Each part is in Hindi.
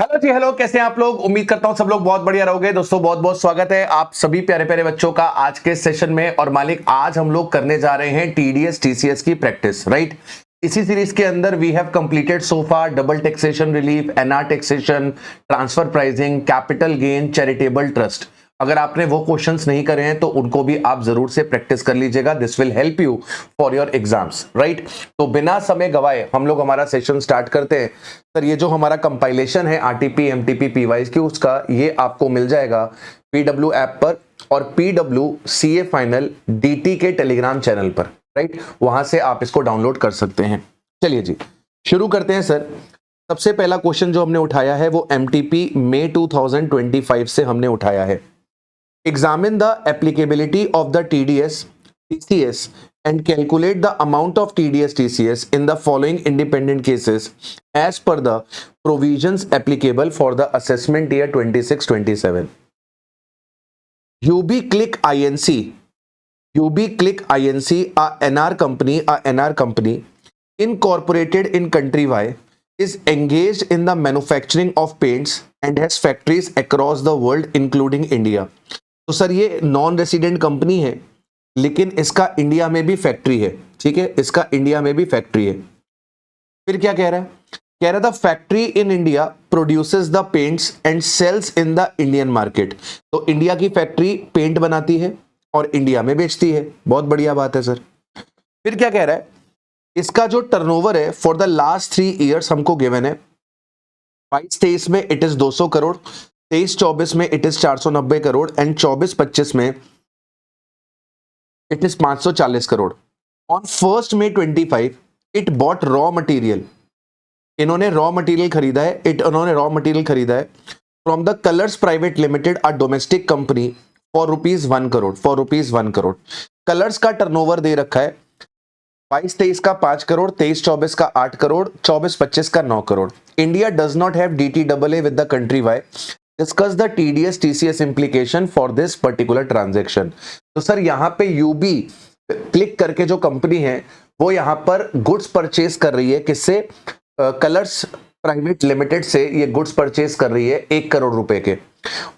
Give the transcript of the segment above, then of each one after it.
हेलो जी, हेलो। कैसे हैं आप लोग? उम्मीद करता हूं सब लोग बहुत बढ़िया रहोगे। दोस्तों बहुत बहुत स्वागत है आप सभी प्यारे प्यारे बच्चों का आज के सेशन में। और मालिक, आज हम लोग करने जा रहे हैं टीडीएस टीसीएस की प्रैक्टिस, राइट। इसी सीरीज के अंदर we have completed so far double taxation relief, NR taxation, transfer pricing, capital gain, charitable trust. अगर आपने वो क्वेश्चंस नहीं करे हैं तो उनको भी आप जरूर से प्रैक्टिस कर लीजिएगा। This will help you for your exams, right. तो बिना समय गवाए हम लोग हमारा सेशन स्टार्ट करते हैं। सर, ये जो हमारा कंपाइलेशन है आरटीपी एमटीपी पीवाईज की, उसका ये आपको मिल जाएगा पीडब्ल्यू ऐप पर और पीडब्ल्यू सीए फाइनल डीटी के टेलीग्राम चैनल पर, राइट। वहां से आप इसको डाउनलोड कर सकते हैं। चलिए जी, शुरू करते हैं सर। सबसे पहला क्वेश्चन जो हमने उठाया है वो एमटीपी मई 2025 से हमने उठाया है। Examine the applicability of the TDS TCS and calculate the amount of TDS TCS in the following independent cases as per the provisions applicable for the assessment year 26-27. UB Click Inc. UB Click Inc. a NR company incorporated in country Y is engaged in the manufacturing of paints and has factories across the world including India. तो सर ये नॉन रेसिडेंट कंपनी है लेकिन इसका इंडिया में भी फैक्ट्री है, ठीक है, इसका इंडिया में भी फैक्ट्री है। फिर क्या कह रहा है? कह रहा था factory in India produces the paints and sells in the Indian market. तो इंडिया की फैक्ट्री पेंट बनाती है और इंडिया में बेचती है। बहुत बढ़िया बात है सर। फिर क्या कह रहा है? इसका जो टर्नओवर है फॉर द लास्ट 3 ईयर्स हमको गिवन है। 22-23 में इट इज 200 करोड़, 23-24 में इट इज 490 करोड़ एंड 24-25 में it is 540 crore. On 1 May 25 it bought raw material. इन्होंने रॉ मटेरियल खरीदा है, इन्होंने रॉ मटेरियल खरीदा है from the Colours Private Limited a domestic company for ₹1 crore, for ₹1 crore. Colours का टर्नओवर दे रखा है 22-23 का 5 करोड़, 23-24 का 8 करोड़, 24-25 का 9 crore. India does not have DTAA with the country Y. Discuss the TDS TCS implication for this particular transaction. तो सर यहाँ पे यूबी क्लिक करके जो कंपनी है वो यहाँ पर गुड्स परचेज कर रही है। किससे? कलर्स प्राइवेट लिमिटेड से ये गुड्स परचेज कर रही है 1 करोड़ रुपए के।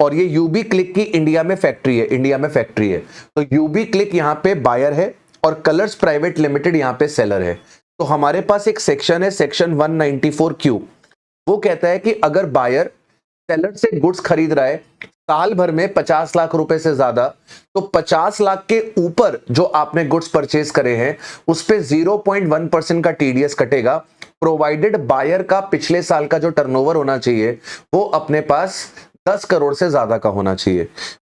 और ये यूबी क्लिक की इंडिया में फैक्ट्री है, इंडिया में फैक्ट्री है। तो यूबी क्लिक यहाँ पे बायर है और कलर्स प्राइवेट लिमिटेड यहाँ पे सेलर है। तो हमारे पास एक सेक्शन है, सेक्शन 194Q। वो कहता है कि अगर बायर सेलर से गुड्स खरीद रहा है साल भर में 50 लाख रुपए से ज्यादा, तो 50 लाख के ऊपर जो आपने गुड्स परचेज करे हैं उस पे 0.1% का टीडीएस कटेगा, प्रोवाइडेड बायर का पिछले साल का जो टर्नओवर होना चाहिए वो अपने पास 10 करोड़ से ज्यादा का होना चाहिए।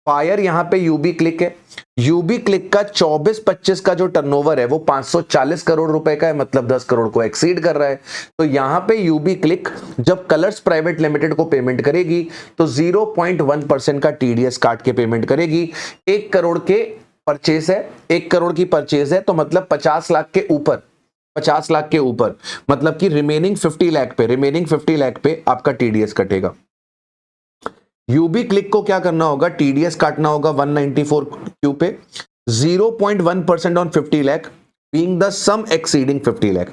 बायर यहाँ पे यूबी क्लिक है। यूबी क्लिक का 24-25 का जो टर्नओवर है वो 540 करोड़ रुपए का है, मतलब 10 करोड़ को एक्सीड कर रहा है। तो यहां पे यूबी क्लिक जब कलर्स प्राइवेट लिमिटेड को पेमेंट करेगी तो 0.1% का टीडीएस काट के पेमेंट करेगी। 1 करोड़ के परचेस है, 1 करोड़ की परचेस है तो मतलब 50 लाख के ऊपर, 50 लाख के ऊपर मतलब कि रिमेनिंग 50 लाख पे आपका टीडीएस कटेगा। यूबी क्लिक को क्या करना होगा? टीडीएस काटना होगा 194Q पे 0.1% on 50 lakh being the sum exceeding 50 lakh.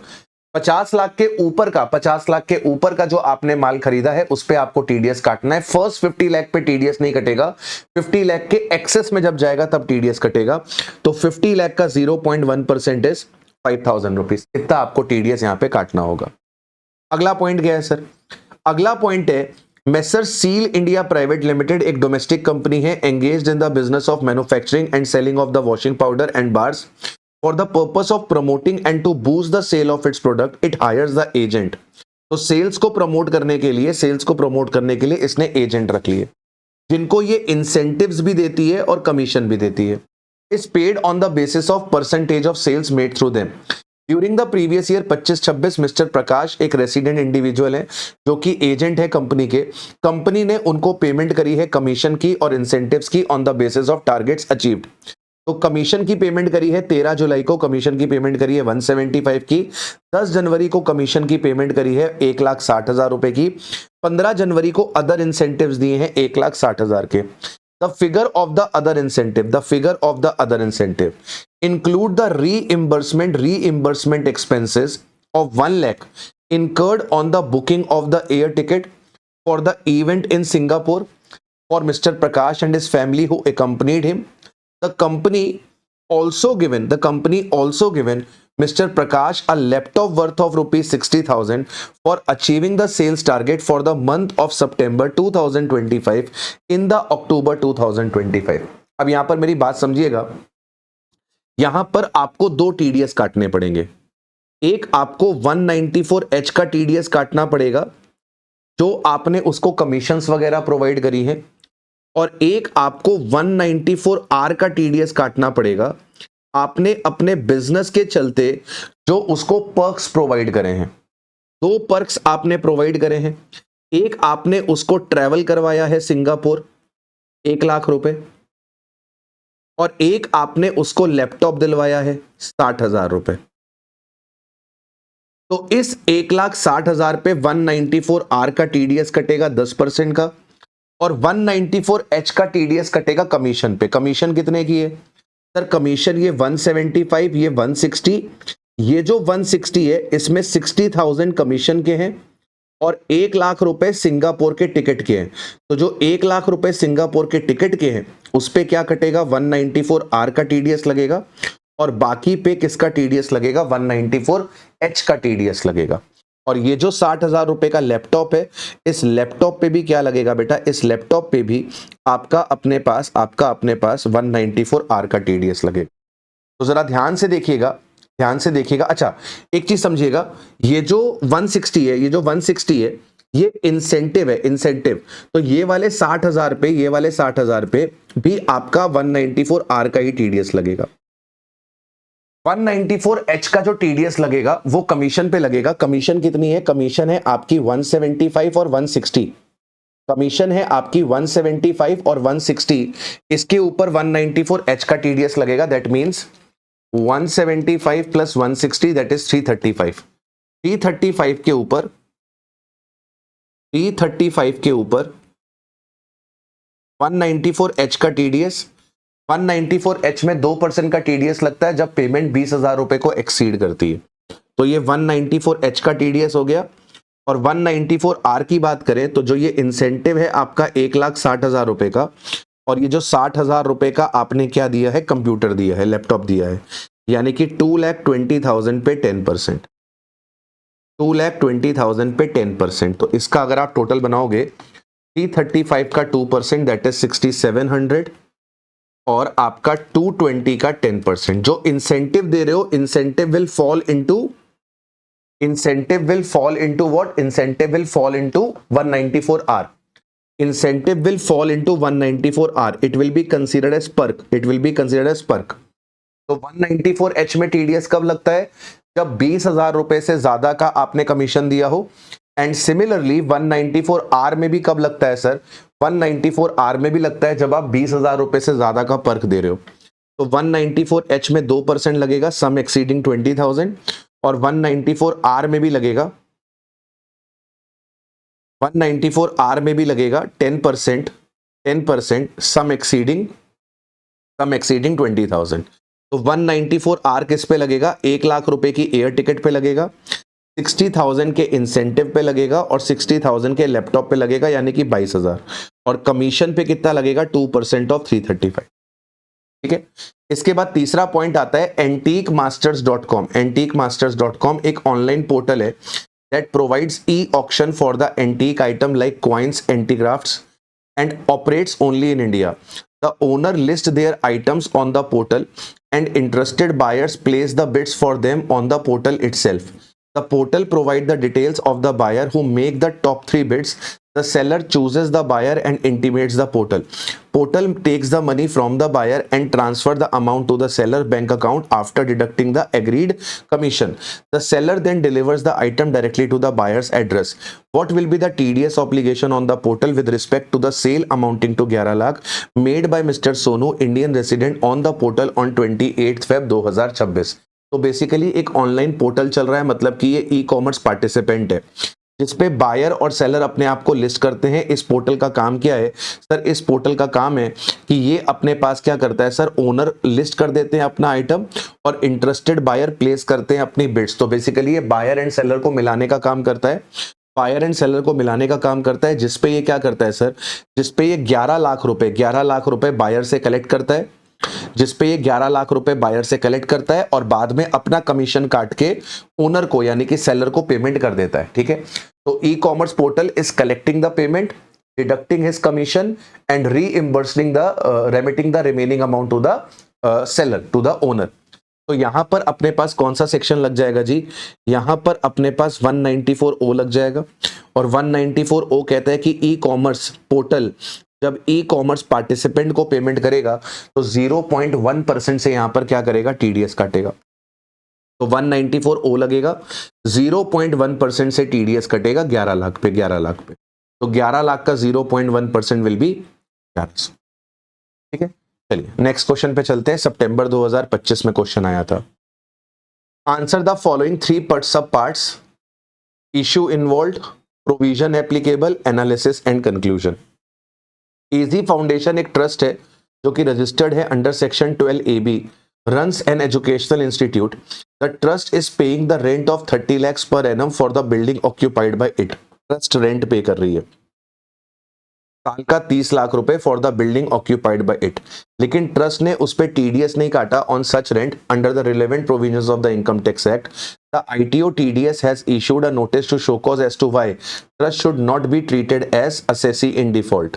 50 lakh के ऊपर का, 50 लाख के ऊपर का जो आपने माल खरीदा है उस पे आपको टीडीएस काटना है। फर्स्ट 50 लाख पे टीडीएस नहीं कटेगा, 50 लाख के एक्सेस में जब जाएगा तब टीडीएस कटेगा। तो 50 लाख का 0.1% इज 5,000 रुपीज। इतना आपको टीडीएस यहां पे काटना होगा। अगला पॉइंट क्या है सर? अगला पॉइंट है Messrs Seal India Private Limited एक डोमेस्टिक कंपनी है, engaged in the business of manufacturing and selling of the washing powder and bars for the purpose of promoting and to boost the sale of its product it hires the agent. तो सेल्स को प्रमोट करने के लिए इसने एजेंट रख लिए जिनको ये इंसेंटिव्स भी देती है और कमीशन भी देती है। Is paid on the basis of percentage of sales made through them. During the previous year 25-26 mister Prakash एक रेसिडेंट इंडिविजुअल है जो कि एजेंट है कंपनी के। कंपनी ने उनको पेमेंट करी है कमीशन की और इंसेंटिव्स की on the basis of targets achieved. तो कमीशन की पेमेंट करी है 13 जुलाई को, कमीशन की पेमेंट करी है 175 की। 10 जनवरी को कमीशन की पेमेंट करी है 1,60,000 रुपए की। 15 जनवरी को अदर इंसेंटिव्स दिए हैं 1,60,000 के। The figure of the other incentive include the reimbursement expenses of 1 lakh incurred on the booking of the air ticket for the event in Singapore for Mr. Prakash and his family who accompanied him. The company also given Mr. Prakash a laptop worth of rupees 60,000 for achieving the sales target for the month of September 2025 in the October 2025. अब यहां पर मेरी बात समझिएगा, यहां पर आपको दो टीडीएस काटने पड़ेंगे। एक आपको 194H का टीडीएस काटना पड़ेगा जो आपने उसको कमीशंस वगैरह प्रोवाइड करी है, और एक आपको 194R का टीडीएस काटना पड़ेगा आपने अपने बिजनेस के चलते जो उसको पर्क्स प्रोवाइड करे हैं। दो पर्क्स आपने प्रोवाइड करे हैं, एक आपने उसको ट्रैवल करवाया है सिंगापुर 1 लाख रुपए, और एक आपने उसको लैपटॉप दिलवाया है 60,000 रुपए। तो इस 1,60,000 पे 194R का टीडीएस कटेगा 10% का, और 194H का टीडीएस कटेगा कमीशन पे। कमीशन कितने की है सर? कमीशन ये 175, ये 160, ये जो 160 है इसमें 60,000 कमीशन के हैं और 1 लाख रुपए सिंगापुर के टिकट के हैं। तो जो 1 लाख रुपए सिंगापुर के टिकट के हैं उस पे क्या कटेगा? 194R का टीडीएस लगेगा, और बाकी पे किसका टीडीएस लगेगा? 194H का टीडीएस लगेगा। और ये जो 60,000 रुपए का लैपटॉप है, इस लैपटॉप पे भी क्या लगेगा बेटा? इस लैपटॉप पे भी आपका अपने पास 194R का टीडीएस लगेगा। तो जरा ध्यान से देखिएगा। अच्छा, एक चीज समझिएगा, ये जो 160 है ये इंसेंटिव है, इंसेंटिव। तो ये वाले 60,000 पे भी आपका 194R का ही टीडीएस लगेगा। 194H का जो टीडीएस लगेगा वो कमीशन पे लगेगा। कमीशन कितनी है? कमीशन है आपकी 175 और 160। कमीशन है आपकी 175 और 160, इसके ऊपर 194H का टीडीएस लगेगा। That means 175 plus 160 that is 335। 335 के ऊपर 194H का टीडीएस। 194H में 2% का टीडीएस लगता है जब पेमेंट 20,000 रुपए को एक्सीड करती है। तो ये 194H का टीडीएस हो गया। और 194R की बात करें तो जो ये इंसेंटिव है आपका 1,60,000 रुपए का, और ये जो 60,000 रुपए का आपने क्या दिया है? कंप्यूटर दिया है, लैपटॉप दिया है, यानी कि 2,20,000 पे 10%। 2,20,000 पे 10%। तो इसका अगर आप टोटल बनाओगे 335 का 2% दैट इज 6,700, और आपका 220 का 10%। जो इंसेंटिव दे रहे हो, incentive will fall into what? Incentive will fall into 194R। Incentive will fall into 194R। It will be considered as perk. तो 194H में टीडीएस कब लगता है? जब 20,000 रुपए से ज्यादा का आपने कमीशन दिया हो। एंड सिमिलरली 194R में भी कब लगता है सर? 194R में भी लगता है जब आप 20,000 रुपए से ज्यादा का पर्क दे रहे हो। तो 194H में 2% लगेगा, सम एक्सीडिंग 20,000, और 194R में भी लगेगा 10%, सम एक्सीडिंग 20,000। तो 194R किस पे लगेगा? 1 लाख रुपए की एयर टिकट पे लगेगा, 60,000 के इंसेंटिव पे लगेगा, और 60,000 के लैपटॉप पे लगेगा, यानी कि 22,000। और कमीशन पे कितना लगेगा? 2% ऑफ 335। ठीक है। इसके बाद तीसरा पॉइंट आता है antiquemasters.com। antiquemasters.com एक ऑनलाइन पोर्टल है that provides e-auction for the antique item like coins, antiquafts, and operates only in India. The owner lists their items on the portal and interested buyers place the bids for them on the portal itself. The portal provides the details of the buyer who make the top 3 bids. The seller chooses the buyer and intimates the portal. Portal takes the money from the buyer and transfer the amount to the seller bank account after deducting the agreed commission. The seller then delivers the item directly to the buyer's address. What will be the TDS obligation on the portal with respect to the sale amounting to 11 lakh made by Mr. Sonu, Indian resident, on the portal on 28th Feb 2026? तो बेसिकली एक ऑनलाइन पोर्टल चल रहा है, मतलब कि ये ई कॉमर्स पार्टिसिपेंट है जिसपे बायर और सेलर अपने आप को लिस्ट करते हैं। इस पोर्टल का काम क्या है सर? इस पोर्टल का काम है कि ये अपने पास क्या करता है सर? ओनर लिस्ट कर देते हैं अपना आइटम और इंटरेस्टेड बायर प्लेस करते हैं अपनी बिड्स। तो बेसिकली ये बायर एंड सेलर को मिलाने का काम करता है। बायर एंड सेलर को मिलाने का काम करता है, जिसपे ये क्या करता है सर, जिसपे ये 11 लाख रुपए बायर से कलेक्ट करता है, जिसपे ये 11 लाख रुपए बायर से कलेक्ट करता है और बाद में अपना कमीशन काट के ओनर को यानी कि सेलर को पेमेंट कर देता है। ठीक है, तो e commerce portal is collecting the payment, deducting his commission and reimbursing the remitting the remaining amount to the seller, to the owner. तो यहां पर अपने पास कौन सा सेक्शन लग जाएगा जी, यहां पर अपने पास 194O लग जाएगा। और 194O कहता है कि ई कॉमर्स पोर्टल जब ई कॉमर्स पार्टिसिपेंट को पेमेंट करेगा तो 0.1% से यहां पर क्या करेगा, टीडीएस काटेगा। तो 194O लगेगा, 0.1% से टीडीएस कटेगा 11 लाख पे, 11 लाख पे। तो 11 लाख का 0.1% विल बी 1100। ठीक है, चलिए नेक्स्ट क्वेश्चन पे चलते हैं। सितंबर 2025 में क्वेश्चन आया था। आंसर द फॉलोइंग 3 सब parts, issue involved, provision applicable, analysis and conclusion. Easy foundation एक ट्रस्ट है जो कि रजिस्टर्ड है under section 12AB, runs an educational institute. The trust is paying the rent of 30 lakhs per annum for the building occupied by it. Trust rent pay कर रही है साल का 30 लाख रुपए for the building occupied by it, लेकिन ट्रस्ट ने उस पे टीडीएस नहीं काटा on such rent under the relevant provisions of the income tax act. The ITO TDS has issued a notice to show cause as to why trust should not be treated as assessee in default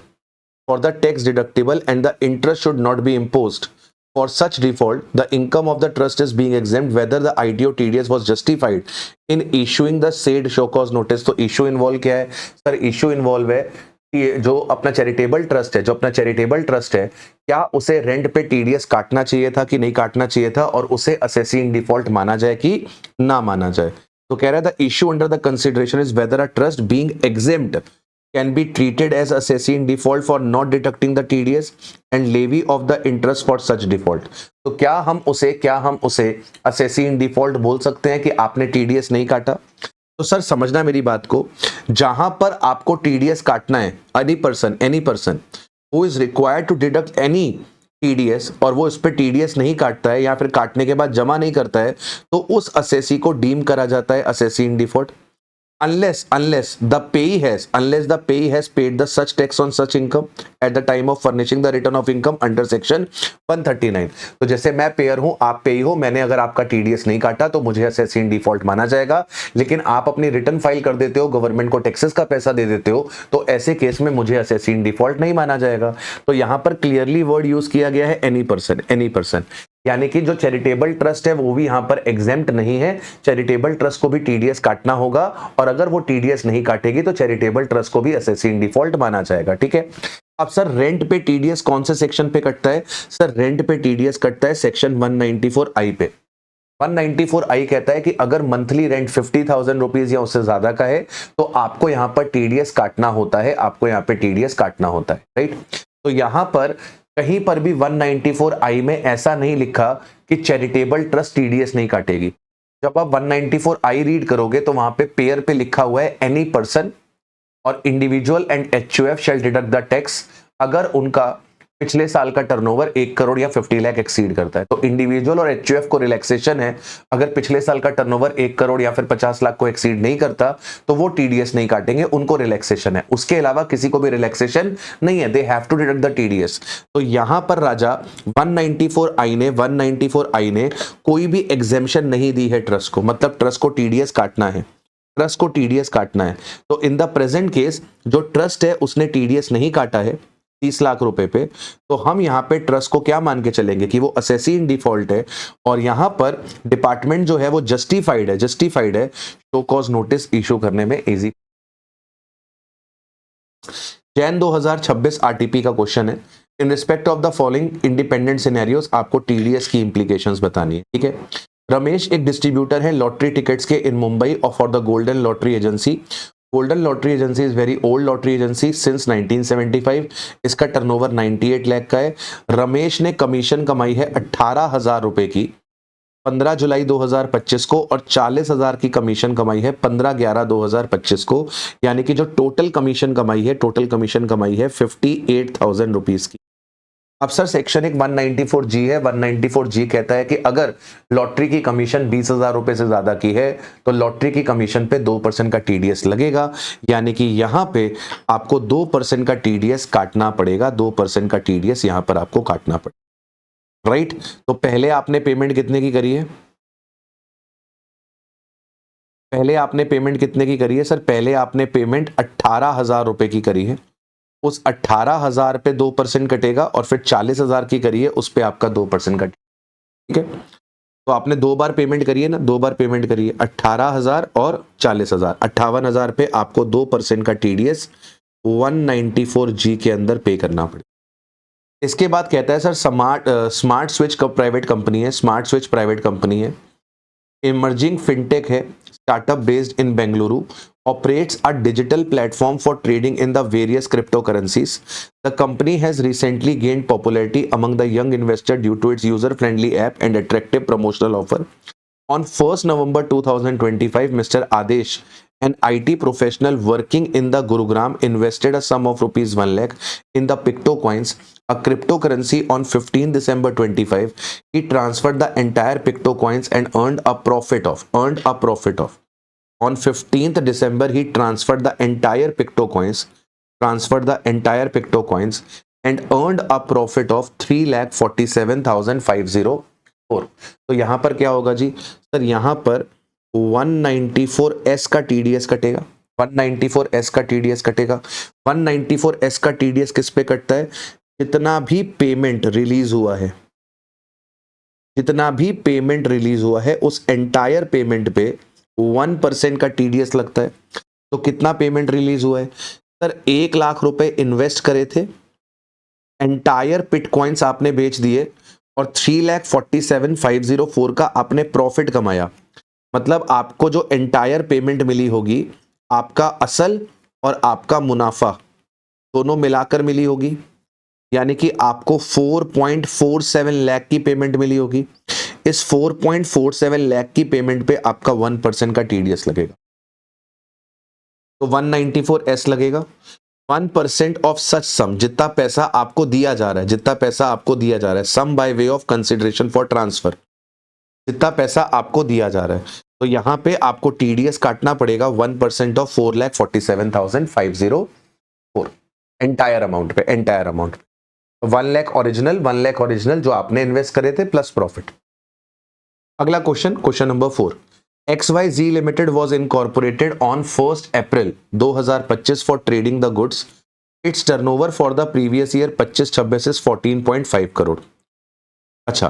for the tax deductible and the interest should not B imposed. For such default, the income of the trust is being exempt whether the ITO TDS was justified in issuing the said show cause notice। तो issue involve क्या है सर, issue involve है कि जो अपना चैरिटेबल ट्रस्ट है, जो अपना चैरिटेबल ट्रस्ट है, क्या उसे रेंट पे टीडीएस काटना चाहिए था कि नहीं काटना चाहिए था, और उसे असेसी इन डिफॉल्ट माना जाए कि ना माना जाए। तो कह रहा है the issue under the consideration is whether a trust being exempt can be treated as assessee in default for not deducting the TDS and levy of the interest for such default। तो क्या हम उसे assessee in default बोल सकते हैं कि आपने TDS नहीं काटा? तो सर समझना मेरी बात को, जहां पर आपको TDS काटना है, any person who is required to deduct any TDS और वो इस पे TDS नहीं काटता है या फिर काटने के बाद जमा नहीं करता है, तो उस assessee को डीम करा जाता है assessee in default। Unless the payee has paid the such tax on such income at the time of furnishing the return of income under section 139। तो जैसे मैं पेयर हूं, आप पेई हो, मैंने अगर आपका टीडीएस नहीं काटा तो मुझे असेसी इन डिफॉल्ट माना जाएगा, लेकिन आप अपनी रिटर्न फाइल कर देते हो, गवर्नमेंट को टैक्सेस का पैसा दे देते हो, तो ऐसे केस में मुझे असेसी इन डिफॉल्ट नहीं माना जाएगा। तो यहां पर क्लियरली वर्ड यूज किया गया है एनी पर्सन, यानी कि जो चैरिटेबल ट्रस्ट है वो भी यहां पर एग्जेम्प्ट नहीं है, चैरिटेबल ट्रस्ट को भी टीडीएस काटना होगा, और अगर वो टीडीएस नहीं काटेगी तो चैरिटेबल ट्रस्ट को भी असेसी इन डिफॉल्ट माना जाएगा। ठीक है, अब सर रेंट पे टीडीएस कौन से सेक्शन पे कटता है? सर रेंट पे टीडीएस कटता है सेक्शन 194I पे। 194I कहता है कि अगर मंथली रेंट 50,000 रुपीज या उससे ज्यादा का है तो आपको यहां पर टीडीएस काटना होता है, आपको यहां पे टीडीएस काटना होता है, राइट। तो यहां पर कहीं पर भी 194I में ऐसा नहीं लिखा कि चैरिटेबल ट्रस्ट टीडीएस नहीं काटेगी। जब आप 194I रीड करोगे तो वहां पे पेयर पे लिखा हुआ है एनी पर्सन और individual and HUF shall deduct the tax अगर उनका पिछले साल का टर्नओवर 1 करोड़ या 50 लाख एक्सीड करता है। तो इंडिविजुअल और एचयूएफ को रिलैक्सेशन है, अगर पिछले साल का टर्नओवर 1 करोड़ या फिर 50 लाख को एक्सीड नहीं करता तो वो टीडीएस नहीं काटेंगे, उनको रिलैक्सेशन है। उसके अलावा किसी को भी रिलैक्सेशन नहीं है, they have to deduct the TDS. तो यहां पर राजा 194I ने कोई भी एग्जेम्पशन नहीं दी है ट्रस्ट को, मतलब ट्रस्ट को टीडीएस काटना है, ट्रस्ट को टीडीएस काटना है। तो इन द प्रेजेंट केस जो ट्रस्ट है उसने टीडीएस नहीं काटा है 30 लाख रुपए पे, तो हम यहां पे ट्रस्ट को क्या मान के चलेंगे कि वो असेसी इन डिफॉल्ट है, और यहां पर डिपार्टमेंट जो है वो जस्टिफाइड है शो कॉज नोटिस इशू करने में इजी। जैन 2026 आरटीपी का क्वेश्चन है, in respect of the following independent scenarios आपको टीडीएस की इंप्लीकेशंस बतानी है। ठीक है, रमेश एक डिस्ट्रीब्यूटर है लॉटरी टिकट्स के इन मुंबई और for the golden lottery agency. Golden lottery agency is very old lottery agency since 1975। इसका टर्नओवर 98 लाख का है। रमेश ने कमीशन कमाई है 18,000 रुपए की 15 जुलाई 2025 को, और 40,000 की कमीशन कमाई है 15/11/2025 को, यानी कि जो टोटल कमीशन कमाई है 58,000 रुपीज की। अब सर सेक्शन एक 194G है, 194G कहता है कि अगर लॉटरी की कमीशन 20,000 रुपए से ज्यादा की है तो लॉटरी की कमीशन पे 2% का टीडीएस लगेगा, यानी कि यहां पे आपको 2% का टीडीएस काटना पड़ेगा, 2% का टीडीएस यहां पर आपको काटना पड़ेगा, राइट। तो पहले आपने पेमेंट कितने की करी है, पहले आपने पेमेंट कितने की करी है सर, पहले आपने पेमेंट 18,000 रुपए की करी है, उस 18,000 पे 2% कटेगा, और फिर 40,000 की करिए उस पे आपका 2% कटेगा, ठीक है। तो आपने 2 बार पेमेंट करी है ना, 2 बार पेमेंट करिए, 18,000 और 40,000, 58,000 पे आपको 2% का टीडीएस 194G के अंदर पे करना पड़ेगा। इसके बाद कहता है sir smart switch private company है, स्मार्ट स्विच प्राइवेट कंपनी है, इमर्जिंग फिनटेक है, startup based in Bengaluru, operates a digital platform for trading in the various cryptocurrencies. The company has recently gained popularity among the young investor due to its user-friendly app and attractive promotional offer. On 1st November 2025, Mr. Adesh, an IT professional working in the Gurugram, invested a sum of rupees 1 lakh in the PictoCoins, a cryptocurrency. On 15 December 25. He transferred the entire PictoCoins and earned a profit of. On 15th December, he transferred the entire PictoCoins, and earned a profit of 3,47,504. तो यहां पर क्या होगा जी सर, यहां पर 194S का टीडीएस कटेगा, 194S का टीडीएस कटेगा। 194S का टीडीएस किस पे कटता है, जितना भी पेमेंट रिलीज हुआ है, जितना भी पेमेंट रिलीज हुआ है उस एंटायर पेमेंट पे 1% का टीडीएस लगता है। तो कितना पेमेंट रिलीज हुआ है सर, 1 लाख रुपए इन्वेस्ट करे थे, एंटायर बिटकॉइंस आपने बेच दिए और 3,47,504 का आपने प्रॉफिट कमाया। मतलब आपको जो एंटायर पेमेंट मिली होगी, आपका असल और आपका मुनाफा दोनों मिलाकर मिली होगी, यानी कि आपको 4.47 लाख की पेमेंट मिली होगी। इस 4.47 लाख की पेमेंट पे आपका 1% का टीडीएस लगेगा, तो 194S लगेगा। 1% ऑफ सच सम, जितना पैसा आपको दिया जा रहा है, जितना पैसा आपको दिया जा रहा है, sum by way of consideration for transfer, जितना पैसा आपको दिया जा रहा है, तो यहां पे आपको टीडीएस काटना पड़ेगा 1% ऑफ 4,47,504 एंटायर अमाउंट पे, एंटायर अमाउंट पे। 1 लाख ओरिजिनल, 1 लाख ओरिजिनल जो आपने इन्वेस्ट करे थे प्लस प्रॉफिट। अगला question, question number 4। XYZ Limited was incorporated on 1st April 2025 for trading the goods. Its turnover for the previous year 25-26 is 14.5 crore. अच्छा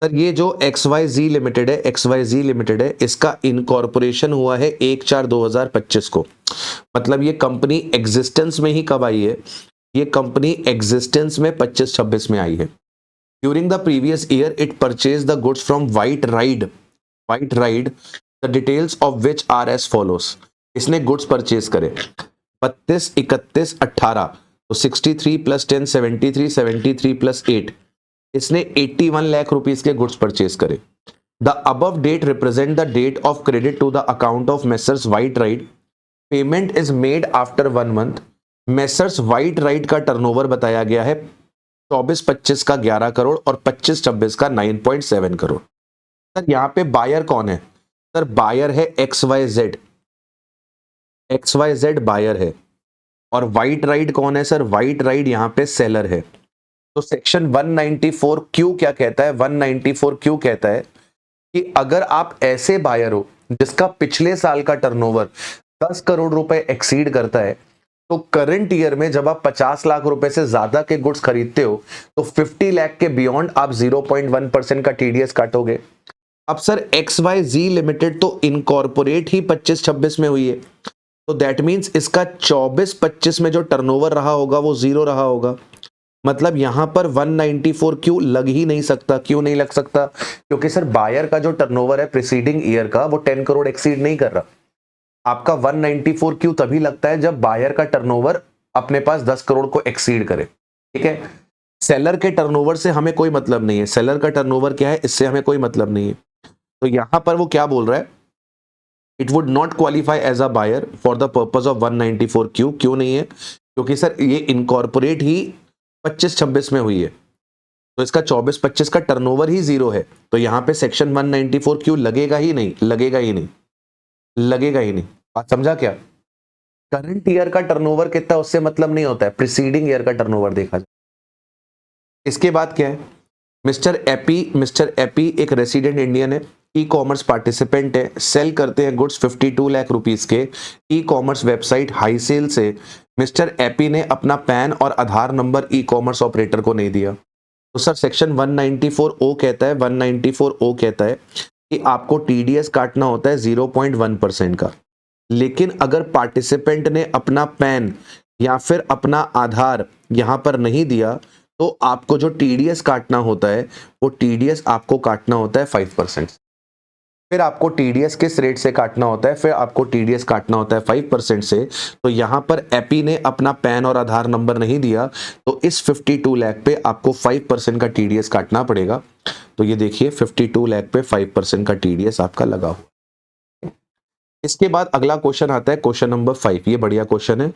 सर, ये जो XYZ Limited है, XYZ Limited है, इसका इनकॉर्पोरेशन हुआ है 1/4/2025 को। मतलब ये कंपनी एग्जिस्टेंस में ही कब आई है, ये कंपनी एग्जिस्टेंस में 25-26 में आई है। During the previous year, it purchased the goods from White Ride, the details of which are as follows. इसने गुड्स परचेज करे 32, 31, 18, तो 63 प्लस 10 73, 73 प्लस 8, इसने 81 लाख रुपीस के गुड्स परचेज करे। The above date represent the date of credit to the account of Messrs White Ride. Payment is made after 1 month. Messrs White Ride का टर्नओवर बताया गया है 24-25 का 11 करोड़ और 25-26 का 9.7 करोड़। सर यहाँ पे बायर कौन है सर, बायर है XYZ, XYZ बायर है, और वाइट राइड कौन है सर, वाइट राइड यहाँ पे सेलर है। तो सेक्शन 194Q क्या कहता है, 194Q कहता है कि अगर आप ऐसे बायर हो जिसका पिछले साल का टर्नओवर 10 करोड़ रुपए एक्सीड करता है, तो करंट ईयर में जब आप 50 लाख रुपए से ज्यादा के गुड्स खरीदते हो तो 50 लाख के बियॉन्ड आप 0.1% का टीडीएस काटोगे। अब सर XYZ लिमिटेड तो इनकॉर्पोरेट ही 25-26 में हुई है, तो दैट मींस इसका 24-25 में जो टर्नओवर रहा होगा वो जीरो रहा होगा। मतलब यहां पर 194Q लग ही नहीं सकता। क्यों नहीं लग सकता, क्योंकि सर बायर का जो टर्नओवर है प्रीसीडिंग ईयर का वो 10 करोड़ एक्सीड नहीं कर रहा। आपका 194Q तभी लगता है जब बायर का टर्नओवर अपने पास 10 करोड़ को एक्सीड करे, ठीक है। सेलर के टर्नओवर से हमें कोई मतलब नहीं है, सेलर का टर्नओवर क्या है इससे हमें कोई मतलब नहीं है। तो यहां पर वो क्या बोल रहा है, it would not qualify as a buyer for the purpose of 194Q। क्यों नहीं है, क्योंकि सर ये इनकॉर्पोरेट ही 25-26 में हुई है। तो इसका 24-25 का टर्नओवर ही जीरो है, तो यहां पे सेक्शन 194 क्यों लगेगा ही नहीं, लगेगा ही नहीं, लगेगा ही नहीं। बात समझा क्या? करंट ईयर का टर्नओवर कितना उससे मतलब नहीं होता है, प्रीसीडिंग ईयर का टर्नओवर देखा जाए। इसके बाद क्या है, मिस्टर एपी एक रेसिडेंट इंडियन है, ई कॉमर्स पार्टिसिपेंट है, सेल करते हैं गुड्स 52 लाख रुपीस के। E commerce website High Sale से मिस्टर एपी ने अपना पैन और Aadhaar number e commerce operator को नहीं दिया, तो सर सेक्शन 194 ओ कहता है, 194 ओ कहता है कि आपको टीडीएस काटना होता है 0.1% का। लेकिन अगर पार्टिसिपेंट ने अपना पैन या फिर अपना आधार यहां पर नहीं दिया, तो आपको जो टीडीएस काटना होता है वो टीडीएस आपको काटना होता है 5%। फिर आपको टीडीएस किस रेट से काटना होता है, फिर आपको टीडीएस काटना होता है 5% से। तो यहां पर एपी ने अपना पैन और आधार नंबर नहीं दिया, तो इस 52 लाख पे आपको 5% का टीडीएस काटना पड़ेगा। तो ये देखिए 52 लाख पे 5% का टीडीएस आपका लगा हुआ। इसके बाद अगला क्वेश्चन आता है, क्वेश्चन नंबर 5। ये बढ़िया क्वेश्चन है,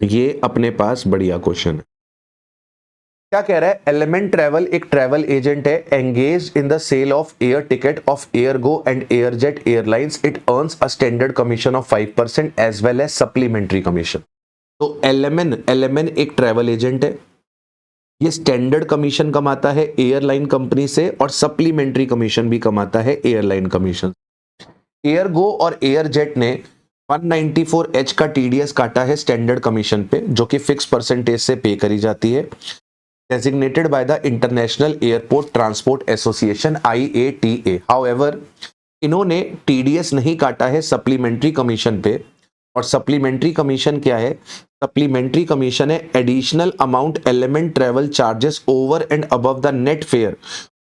ये अपने पास बढ़िया क्वेश्चन है। क्या कह रहा है, एलिमेंट ट्रेवल एक ट्रेवल एजेंट है, engage in the sale of air ticket of Airgo and Airjet airlines, it earns a standard commission of 5% as well as supplementary commission. तो एलएमएन एक ट्रेवल एजेंट है, ये स्टैंडर्ड कमीशन कमाता है एयरलाइन कंपनी से और सप्लीमेंट्री कमीशन भी कमाता है एयरलाइन कमीशन। एयरगो और एयरजेट ने 194H का टीडीएस काटा है स्टैंडर्ड कमीशन पे, जो कि फिक्स परसेंटेज से पे करी जाती है, designated by the International Airport Transport Association IATA। However, इन्होंने TDS नहीं काटा है सप्लीमेंट्री कमीशन पे, और सप्लीमेंट्री कमीशन क्या है, सप्लीमेंट्री कमीशन है additional amount Element Travel charges over and above the net fare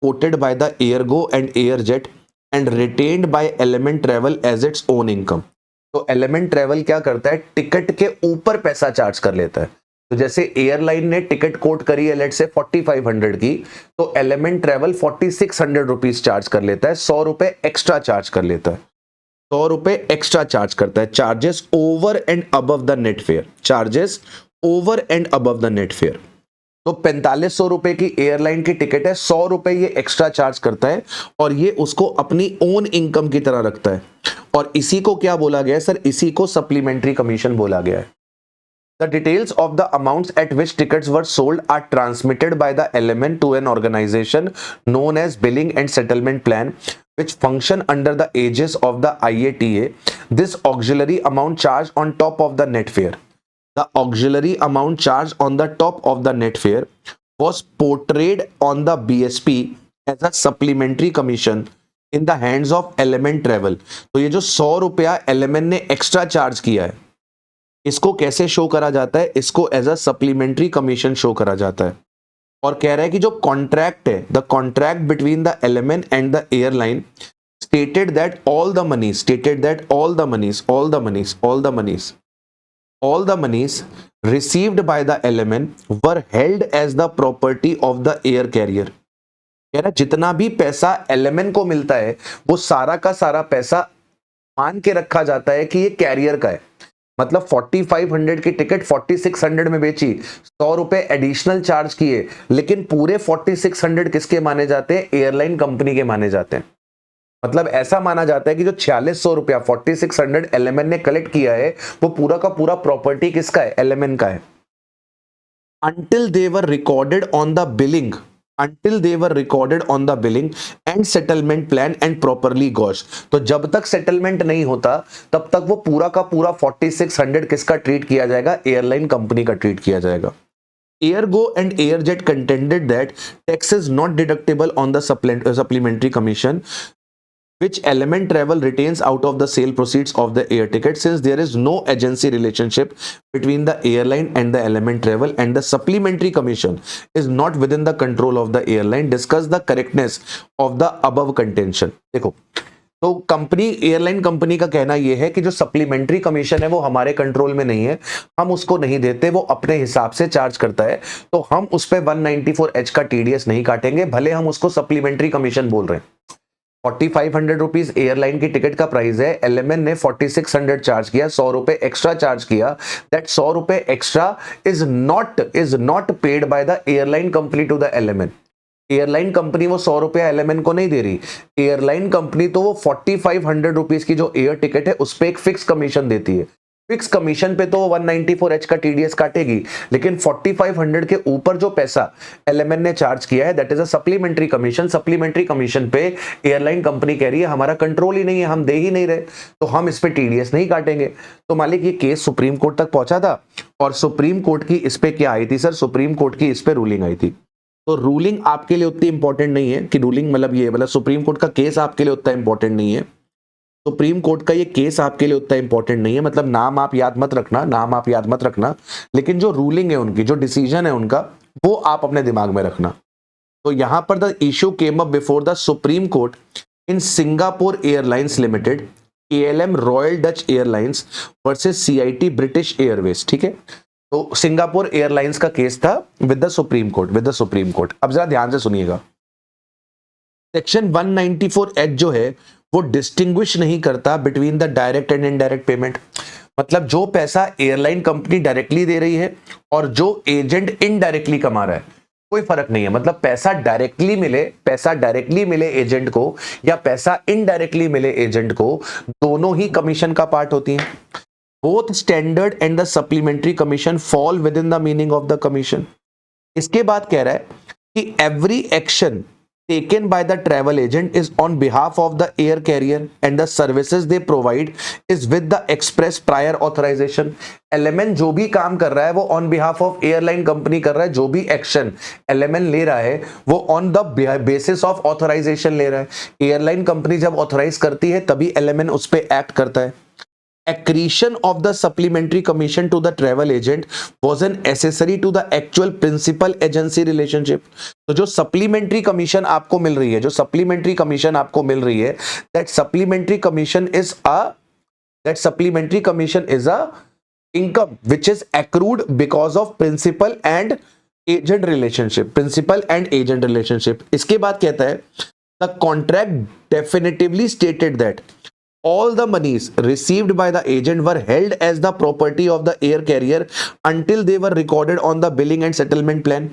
quoted by the Airgo and Airjet and retained by Element Travel as its own income. तो एलिमेंट ट्रेवल क्या करता है, टिकट के ऊपर पैसा चार्ज कर लेता है। तो जैसे एयरलाइन ने टिकट कोट करी है लेट से 4500 की, तो एलिमेंट ट्रेवल 4600 रुपीज चार्ज कर लेता है, 100 रुपए एक्स्ट्रा चार्ज कर लेता है, 100 रुपए एक्स्ट्रा चार्ज करता है, charges over and above the net fair, charges over and above the net fair. तो 4500 रुपए की एयरलाइन की टिकट है, 100 रुपए ये एक्स्ट्रा चार्ज करता है और ये उसको अपनी ओन इनकम की तरह रखता है। और इसी को क्या बोला गया है सर, इसी को सप्लीमेंट्री कमीशन बोला गया है। The details of the amounts at which tickets were sold are transmitted by the element to an organization known as Billing and Settlement Plan, which function under the aegis of the IATA. This auxiliary amount charged on top of the net fare. The auxiliary amount charged on the top of the net fare was portrayed on the BSP as a supplementary commission in the hands of Element Travel. तो ये जो 100 रुपया एलिमेंट ने एक्स्ट्रा चार्ज किया है, इसको कैसे शो करा जाता है, इसको as a supplementary commission show करा जाता है। और कह रहा है कि जो कॉन्ट्रैक्ट है, the contract between the element and the airline stated that all the monies received by the element were held as the property of the air carrier। कह रहा है जितना भी पैसा एलिमेंट को मिलता है वो सारा का सारा पैसा मान के रखा जाता है कि ये कैरियर का है। मतलब 4500 की टिकट 4600 में बेची, 100 रुपए एडिशनल चार्ज किए, लेकिन पूरे 4600 किसके माने जाते हैं, एयरलाइन कंपनी के माने जाते हैं। मतलब ऐसा माना जाता है कि जो 4600 रुपया 4600 एलिमेंट ने कलेक्ट किया है वो पूरा का पूरा प्रॉपर्टी किसका है, एलिमेंट का है। until they were recorded on the billing and settlement plan and properly gauge। तो जब तक सेटलमेंट नहीं होता तब तक वो पूरा का पूरा 4600 किसका ट्रीट किया जाएगा, एयरलाइन कंपनी का ट्रीट किया जाएगा। Airgo and Airjet contended that tax is not deductible on the supplementary commission which Element Travel retains out of the sale proceeds of the air ticket, since there is no agency relationship between the airline and the Element Travel and the supplementary commission is not within the control of the airline। Discuss the correctness of the above contention। देखो, तो कंपनी एयरलाइन कंपनी का कहना यह है कि जो सप्लीमेंट्री कमीशन है वो हमारे कंट्रोल में नहीं है, हम उसको नहीं देते, वो अपने हिसाब से चार्ज करता है, तो हम उस पे 194H का टीडीएस नहीं काटेंगे, भले हम उसको सप्लीमेंट्री कमीशन बोल रहे हैं। 4500 रुपीज एयरलाइन की टिकट का प्राइस है, एलएमएन ने 4600 चार्ज किया, 100 रुपए एक्स्ट्रा चार्ज किया। दैट 100 रुपए extra is not paid by the airline company to the LMN. Airline company वो 100 रुपया एलएमएन को नहीं दे रही, एयरलाइन कंपनी तो वो 4500 रुपीज की जो एयर टिकट है उस पर एक फिक्स कमीशन देती है। फिक्स कमीशन पे तो 194H का टीडीएस काटेगी, लेकिन 4500 के ऊपर जो पैसा एलएमएन ने चार्ज किया है that is a supplementary commission. Supplementary commission पे एयरलाइन कंपनी कह रही है हमारा कंट्रोल ही नहीं है, हम दे ही नहीं रहे, तो हम इस पे टीडीएस नहीं काटेंगे। तो मालिक ये केस सुप्रीम कोर्ट तक पहुंचा था और सुप्रीम कोर्ट की इस पे क्या आई थी सर, सुप्रीम कोर्ट की इस पे रूलिंग आई थी। तो रूलिंग आपके लिए उतनी इंपॉर्टेंट नहीं है कि रूलिंग मतलब ये मतलब सुप्रीम कोर्ट का केस आपके लिए उतना इंपॉर्टेंट नहीं है, सुप्रीम कोर्ट का ये केस आपके लिए उतना इंपॉर्टेंट नहीं है, मतलब नाम आप याद मत रखना, नाम आप याद मत रखना, लेकिन जो रूलिंग है उनकी, जो डिसीजन है उनका, वो आप अपने दिमाग में रखना। तो यहां पर the issue came up before the supreme court in Singapore airlines limited, ALM royal Dutch airlines versus CIT British Airways. ठीक है, तो सिंगापुर एयरलाइंस का केस था with the supreme court, with the supreme court. अब जरा ध्यान से सुनिएगा, सेक्शन 194H जो है वो डिस्टिंग्विश नहीं करता between the direct and indirect payment. मतलब जो पैसा एयरलाइन कंपनी डायरेक्टली दे रही है और जो एजेंट इनडायरेक्टली कमा रहा है, कोई फर्क नहीं है। मतलब पैसा डायरेक्टली मिले एजेंट को या पैसा इनडायरेक्टली मिले एजेंट को, दोनों ही कमीशन का पार्ट होती हैं। Both standard and the supplementary commission fall with in the meaning of the commission. इसके बाद कह रहा है कि every action taken by the travel agent is on behalf of the air carrier and the services they provide is with the express prior authorization। LMN जो भी काम कर रहा है वो on behalf of airline company कर रहा है, जो भी एक्शन एलएमएन ले रहा है वो on the basis of authorisation ले रहा है। एयरलाइन कंपनी जब ऑथराइज करती है तभी एलएमएन उस पर एक्ट करता है। Accretion of the supplementary commission to the travel agent was an accessory to the actual principal agency relationship। तो जो supplementary commission आपको मिल रही है, जो supplementary commission आपको मिल रही है, that supplementary commission is a income which is accrued because of principal and agent relationship, principal and agent relationship। इसके बाद कहता है the contract definitively stated that all the monies received by the agent were held as the property of the air carrier until they were recorded on the billing and settlement plan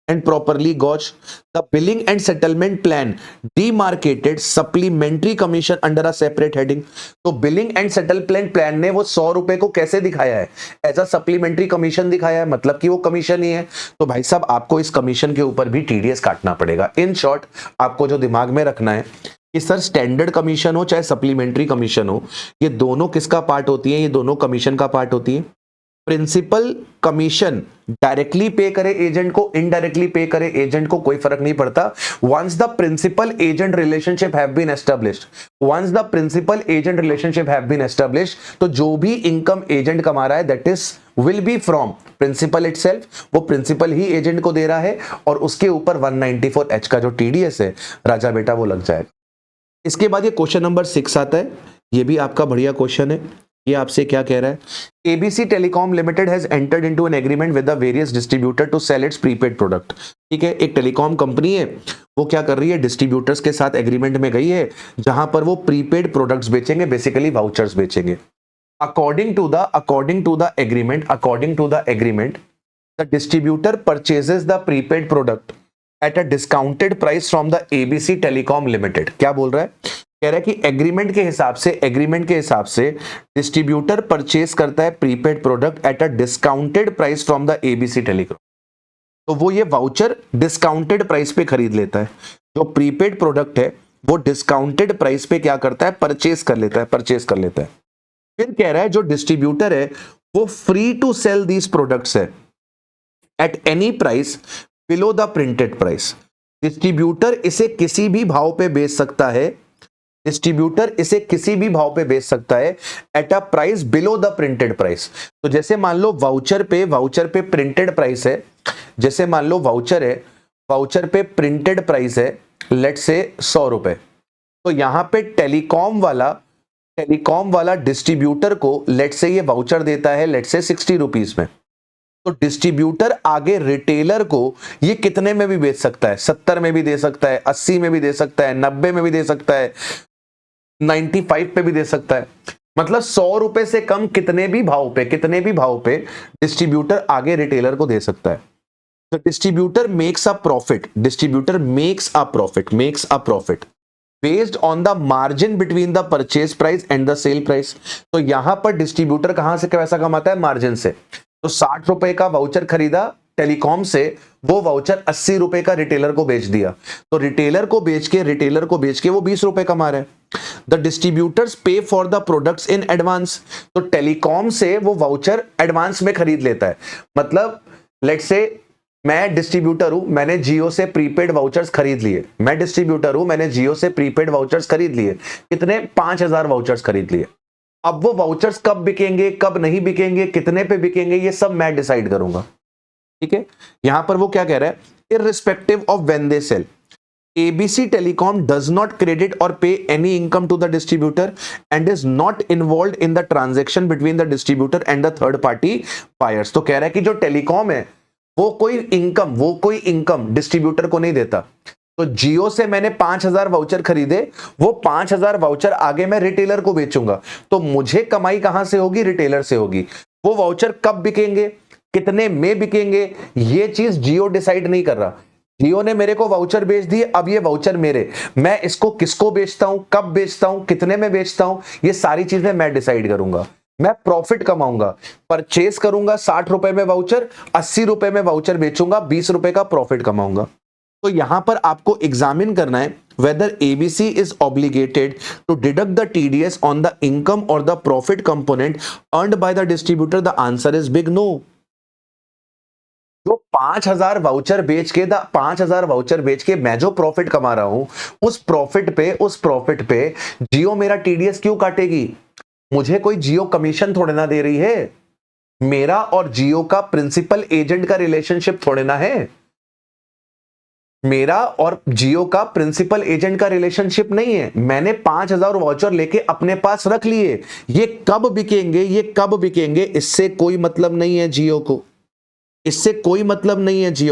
and properly gauged। The billing and settlement plan demarcated supplementary commission under a separate heading। तो billing and settlement plan ने वो 100 रुपए को कैसे दिखाया है, एज अ सप्लीमेंट्री कमीशन दिखाया है, मतलब कि वो कमीशन ही है। तो भाई साहब आपको इस कमीशन के ऊपर भी टीडीएस काटना पड़ेगा। इन शॉर्ट आपको जो दिमाग में रखना है कि सर स्टैंडर्ड कमीशन हो चाहे सप्लीमेंट्री कमीशन हो, ये दोनों किसका पार्ट होती है, ये दोनों कमीशन का पार्ट होती है। प्रिंसिपल कमीशन डायरेक्टली पे करे एजेंट को, इनडायरेक्टली पे करे एजेंट को, कोई फर्क नहीं पड़ता। Once the principal agent relationship have been established, once the principal agent relationship have been established, तो जो भी इनकम एजेंट कमा रहा है that is will be from principal itself, वो प्रिंसिपल ही एजेंट को दे रहा है और उसके ऊपर 194H का जो टीडीएस है राजा बेटा वो लग जाएगा। इसके बाद ये क्वेश्चन नंबर 6 आता है, ये भी आपका बढ़िया क्वेश्चन है। ये आपसे क्या कह रहा है, ABC telecom limited has entered into an agreement with the various distributor to sell its prepaid product. ठीक है, एक टेलीकॉम कंपनी है, वो क्या कर रही है, डिस्ट्रीब्यूटर्स के साथ एग्रीमेंट में गई है जहां पर वो प्रीपेड प्रोडक्ट्स बेचेंगे, बेसिकली वाउचर्स बेचेंगे। According to the agreement the distributor purchases the prepaid product at a discounted price from the ABC telecom limited. क्या बोल रहा है, कह रहा है कि एग्रीमेंट के हिसाब से डिस्ट्रीब्यूटर परचेज करता है prepaid product at a discounted price from the ABC telecom. तो वो ये वाउचर डिस्काउंटेड प्राइस पे खरीद लेता है, जो प्रीपेड प्रोडक्ट है वो डिस्काउंटेड प्राइस पे क्या करता है, परचेज कर लेता है। फिर कह रहा है जो डिस्ट्रीब्यूटर है वो free to sell these products है at any price below the printed price. Distributor इसे किसी भी भाव पे बेच सकता है, at a price below the printed price. तो जैसे मान लो वाउचर पे प्रिंटेड प्राइस है, जैसे मान लो वाउचर पे प्रिंटेड प्राइस है लेट से 100 रुपए, तो यहां पे टेलीकॉम वाला डिस्ट्रीब्यूटर को लेट से ये वाउचर देता है लेट से 60 रुपीज में। तो डिस्ट्रीब्यूटर आगे रिटेलर को ये कितने में भी बेच सकता है, 70 में भी दे सकता है, 80 में भी दे सकता है, 90 में भी दे सकता है, 95 पे भी दे सकता है। मतलब 100 रुपए से कम कितने भी भाव पे डिस्ट्रीब्यूटर आगे रिटेलर को दे सकता है। तो distributor makes a profit based on the margin between the purchase price and the sale price. तो यहां पर डिस्ट्रीब्यूटर कहां से पैसा कमाता है, मार्जिन से। तो 60 रुपए का वाउचर खरीदा टेलीकॉम से, वो वाउचर 80 रुपए का रिटेलर को बेच दिया, तो रिटेलर को बेच के वो 20 रुपए कमा रहे हैं। द डिस्ट्रीब्यूटर्स पे for the products in advance. तो टेलीकॉम से वो वाउचर एडवांस में खरीद लेता है। मतलब लेट्स से मैं डिस्ट्रीब्यूटर हूं, मैंने जियो से प्रीपेड वाउचर्स खरीद लिए। कितने, 5000 वाउचर्स खरीद लिए। अब वो वाउचर्स कब बिकेंगे, कब नहीं बिकेंगे, कितने पे बिकेंगे, ये सब मैं डिसाइड करूंगा। ठीक है, यहां पर वो क्या कह रहा है, irrespective of when they sell, ABC Telecom does not credit or pay any income to the distributor and is not involved in the transaction between the distributor and the third party buyers। तो कह रहा है कि जो टेलीकॉम है वो कोई इनकम डिस्ट्रीब्यूटर को नहीं देता। तो जियो से मैंने 5000 वाउचर खरीदे, वो 5000 वाउचर आगे मैं रिटेलर को बेचूंगा, तो मुझे कमाई कहां से होगी, रिटेलर से होगी। वो वाउचर कब बिकेंगे, कितने में बिकेंगे, ये चीज जियो डिसाइड नहीं कर रहा। जियो ने मेरे को वाउचर बेच दिए, अब ये वाउचर मेरे, मैं इसको किसको बेचता हूं, कब बेचता हूं, कितने में बेचता हूं, ये सारी चीजें मैं डिसाइड करूंगा। मैं प्रॉफिट कमाऊंगा, परचेस करूंगा 60 रुपए में वाउचर, 80 रुपए में वाउचर बेचूंगा, 20 रुपए का प्रॉफिट कमाऊंगा। तो यहां पर आपको एग्जामिन करना है whether ABC is obligated to deduct the TDS on the income or the profit component earned by the distributor। The answer is big no। जो 5000 वाउचर बेच के मैं जो प्रॉफिट कमा रहा हूं, उस प्रॉफिट पे जियो मेरा टीडीएस क्यों काटेगी? मुझे कोई जियो कमीशन थोड़े ना दे रही है। मेरा और जियो का प्रिंसिपल एजेंट का रिलेशनशिप थोड़े ना है। मेरा और जियो का प्रिंसिपल एजेंट का रिलेशनशिप नहीं है। मैंने 5000 वाउचर लेके अपने पास रख लिए, ये कब बिकेंगे इससे कोई मतलब नहीं है जियो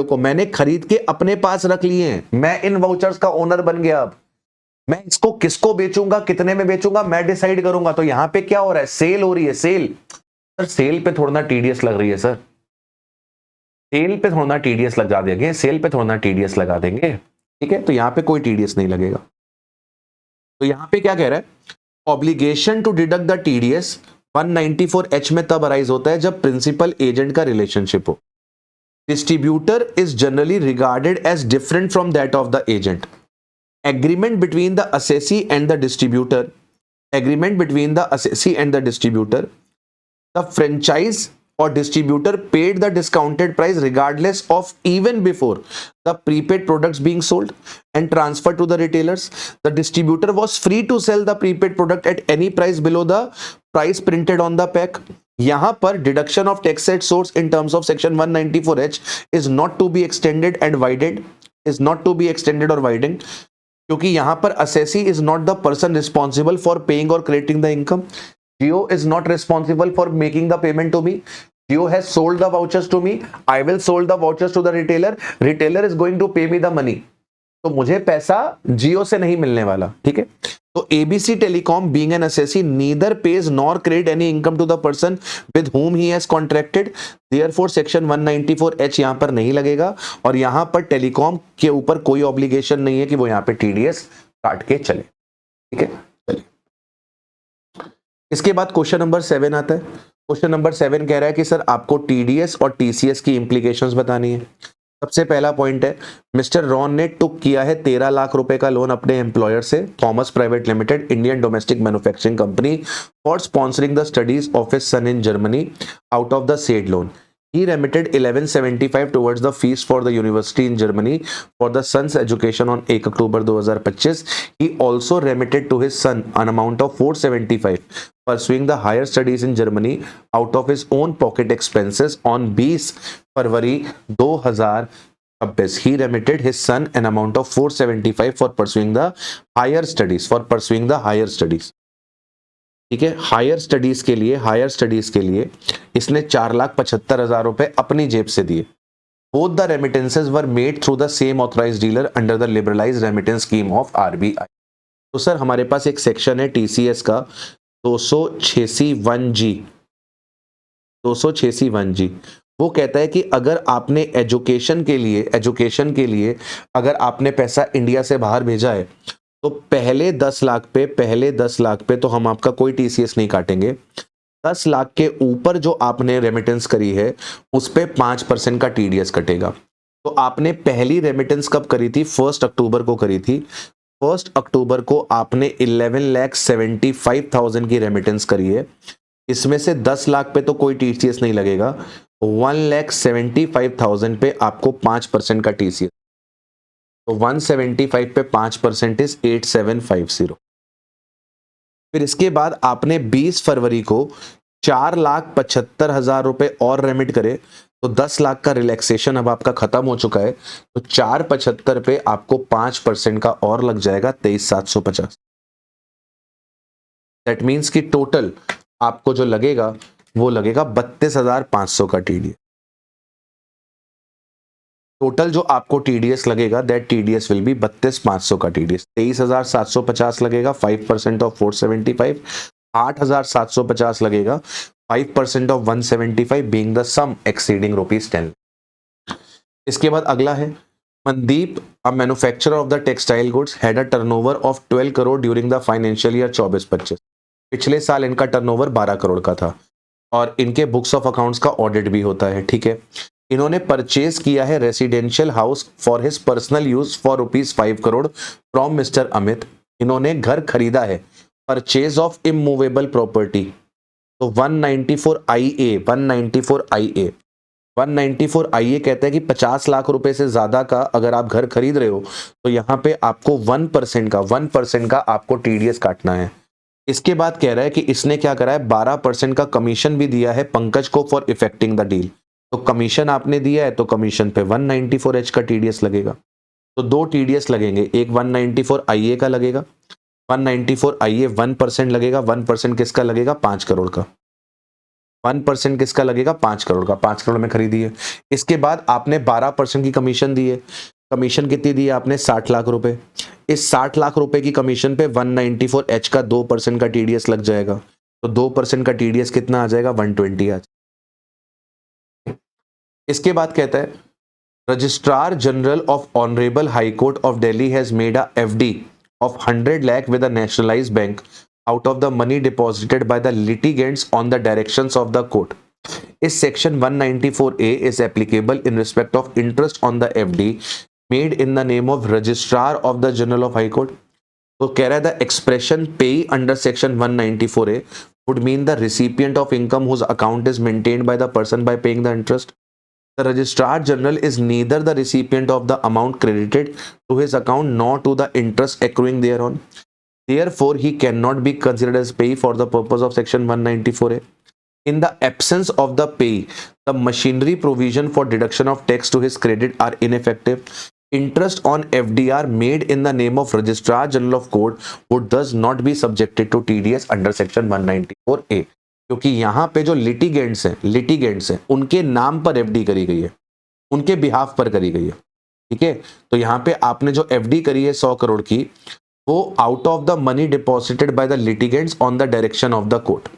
को। मैंने खरीद के अपने पास रख लिए हैं, मैं इन वाउचर्स का ओनर बन गया। अब मैं इसको किसको बेचूंगा, कितने में बेचूंगा, मैं डिसाइड करूंगा। तो यहां पे क्या हो रहा है, सेल हो रही है। सर सेल पे थोड़ा ना टीडीएस लग रही है सर, सेल पे थोड़ा ना टीडीएस लगा देंगे, ठीक है। तो यहां पे कोई टीडीएस नहीं लगेगा। तो यहां पे क्या कह रहा है, obligation to deduct the TDS 194H में तब अराइज होता है जब प्रिंसिपल एजेंट का रिलेशनशिप हो। Distributor is generally regarded as different from that of the agent. Agreement between the assessee and the distributor, the franchise or distributor paid the discounted price regardless of even before the prepaid products being sold and transferred to the retailers. The distributor was free to sell the prepaid product at any price below the price printed on the pack। यहां पर deduction of tax at source in terms of section 194H is not to be extended or widened, क्योंकि यहां पर assessee is not the person responsible for paying और creating the income. Jio is not responsible for making the payment to me. Jio has sold the vouchers to me, I will sold the vouchers to the retailer is going to pay me the money. तो मुझे पैसा जियो से नहीं मिलने वाला, ठीक है। तो ABC Telecom being an assessee neither pays nor credit any income to the person with whom he has contracted, therefore section 194H यहां पर नहीं लगेगा। और यहां पर टेलीकॉम के ऊपर कोई ऑब्लिगेशन नहीं है कि वो यहां पे TDS काट के चले, ठीक है। चलिए इसके बाद क्वेश्चन नंबर 7 आता है। क्वेश्चन नंबर 7 कह रहा है कि सर आपको TDS और TCS की इंप्लीकेशंस बतानी है। सबसे पहला पॉइंट है, मिस्टर रॉन ने टुक किया है 13 लाख रुपए का लोन अपने एम्प्लॉयर से, Thomas private limited, Indian domestic manufacturing company, for sponsoring the studies of his son in Germany out of the said loan. He remitted 1175 towards the fees for the university in Germany for the son's education on 1 October 2025. He also remitted to his son an amount of 475 pursuing the higher studies in Germany out of his own pocket expenses on 20 February 2026. He remitted his son an amount of 475 for pursuing the higher studies. ठीक है। हायर स्टडीज के लिए इसने 4,75,000 रुपए अपनी जेब से दिए। Both the remittances were made through the same authorised dealer under the liberalised remittance scheme of RBI. तो सर हमारे पास एक सेक्शन है टीसीएस का 286(1)(g), 286(1)(g। वो कहता है कि अगर आपने एजुकेशन के लिए अगर आपने पैसा इंडिया से बाहर भेजा है तो पहले 10 लाख पे तो हम आपका कोई टीसीएस नहीं काटेंगे। 10 लाख के ऊपर जो आपने रेमिटेंस करी है उस पे 5% का टीडीएस कटेगा। तो आपने पहली रेमिटेंस कब करी थी? 1 अक्टूबर को करी थी। 1 अक्टूबर को आपने 11,75,000 की रेमिटेंस करी है। इसमें से 10 लाख पे तो कोई टीसीएस नहीं लगेगा, 1,75,000 पे आपको 5% का टीसीएस। तो 175 पे 5% इज 8,750। फिर इसके बाद आपने 20 फरवरी को 4,75,000 रुपए और रेमिट करे, तो 10 लाख का रिलैक्सेशन अब आपका खत्म हो चुका है। तो 4,75 पे आपको 5% का और लग जाएगा 23,750। दैट मीन्स कि टोटल आपको जो लगेगा वो लगेगा 32,500 का टीडीएस। टोटल जो आपको टीडीएस लगेगा दैट टीडीएस विल बी 32,500 का टीडीएस। 23,750 लगेगा 5% ऑफ 475, 8,750 लगेगा 5% of 175 being the sum exceeding ₹10। इसके बाद अगला है Mandeep, a manufacturer of the textile goods, had a turnover of 12 crore during the financial year 24-25। पिछले साल इनका टर्नओवर 12 करोड़ का था और इनके बुक्स ऑफ अकाउंट्स का ऑडिट भी होता है। ठीक है। इन्होंने परचेज किया है residential house for his personal use for ₹5 crore from mister Amit. इन्होंने घर खरीदा है, परचेज ऑफ इमूवेबल प्रॉपर्टी। तो 194IA 194IA कहता है कि 50 लाख रुपए से ज्यादा का अगर आप घर खरीद रहे हो तो यहाँ पे आपको 1% का आपको टीडीएस काटना है। इसके बाद कह रहा है कि इसने क्या करा है, 12% का कमीशन भी दिया है पंकज को फॉर इफेक्टिंग द डील। तो कमीशन आपने दिया है तो कमीशन पे 194H का टीडीएस लगेगा। तो दो टीडीएस लगेंगे, एक 194IA का लगेगा, 194IA 1% लगेगा। 1% किसका लगेगा? 5 करोड़ का। 1% किसका लगेगा? 5 करोड़ का। 5 करोड़ में खरीदी है। इसके बाद आपने 12% की कमीशन दी है। कमीशन कितनी दी है आपने? 60 लाख रुपए। इस 60 लाख रुपए की कमीशन पे 194H का 2% का टीडीएस लग जाएगा। तो 2% का टीडीएस कितना आ जाएगा? 120 आ जाएगा। इसके बाद कहता है registrar general of honourable high court of Delhi has made a FD of 100 lakh with a nationalized bank out of the money deposited by the litigants on the directions of the court. Is section 194A is applicable in respect of interest on the FD made in the name of registrar of the General of High Court. तो कह रहा है the expression pay under section 194A would mean the recipient of income whose account is maintained by the person by paying the interest. The Registrar General is neither the recipient of the amount credited to his account nor to the interest accruing thereon. Therefore, he cannot be considered as payee for the purpose of section 194A. In the absence of the payee, the machinery provision for deduction of tax to his credit are ineffective. Interest on FDR made in the name of Registrar General of Court would thus not be subjected to TDS under section 194A. क्योंकि यहाँ पे जो लिटिगेंट्स हैं उनके नाम पर एफडी करी गई है, उनके बिहाफ पर करी गई है। ठीक है। तो यहाँ पे आपने जो एफडी करी है 100 करोड़ की, वो out of the money deposited by the litigants on the direction of the court.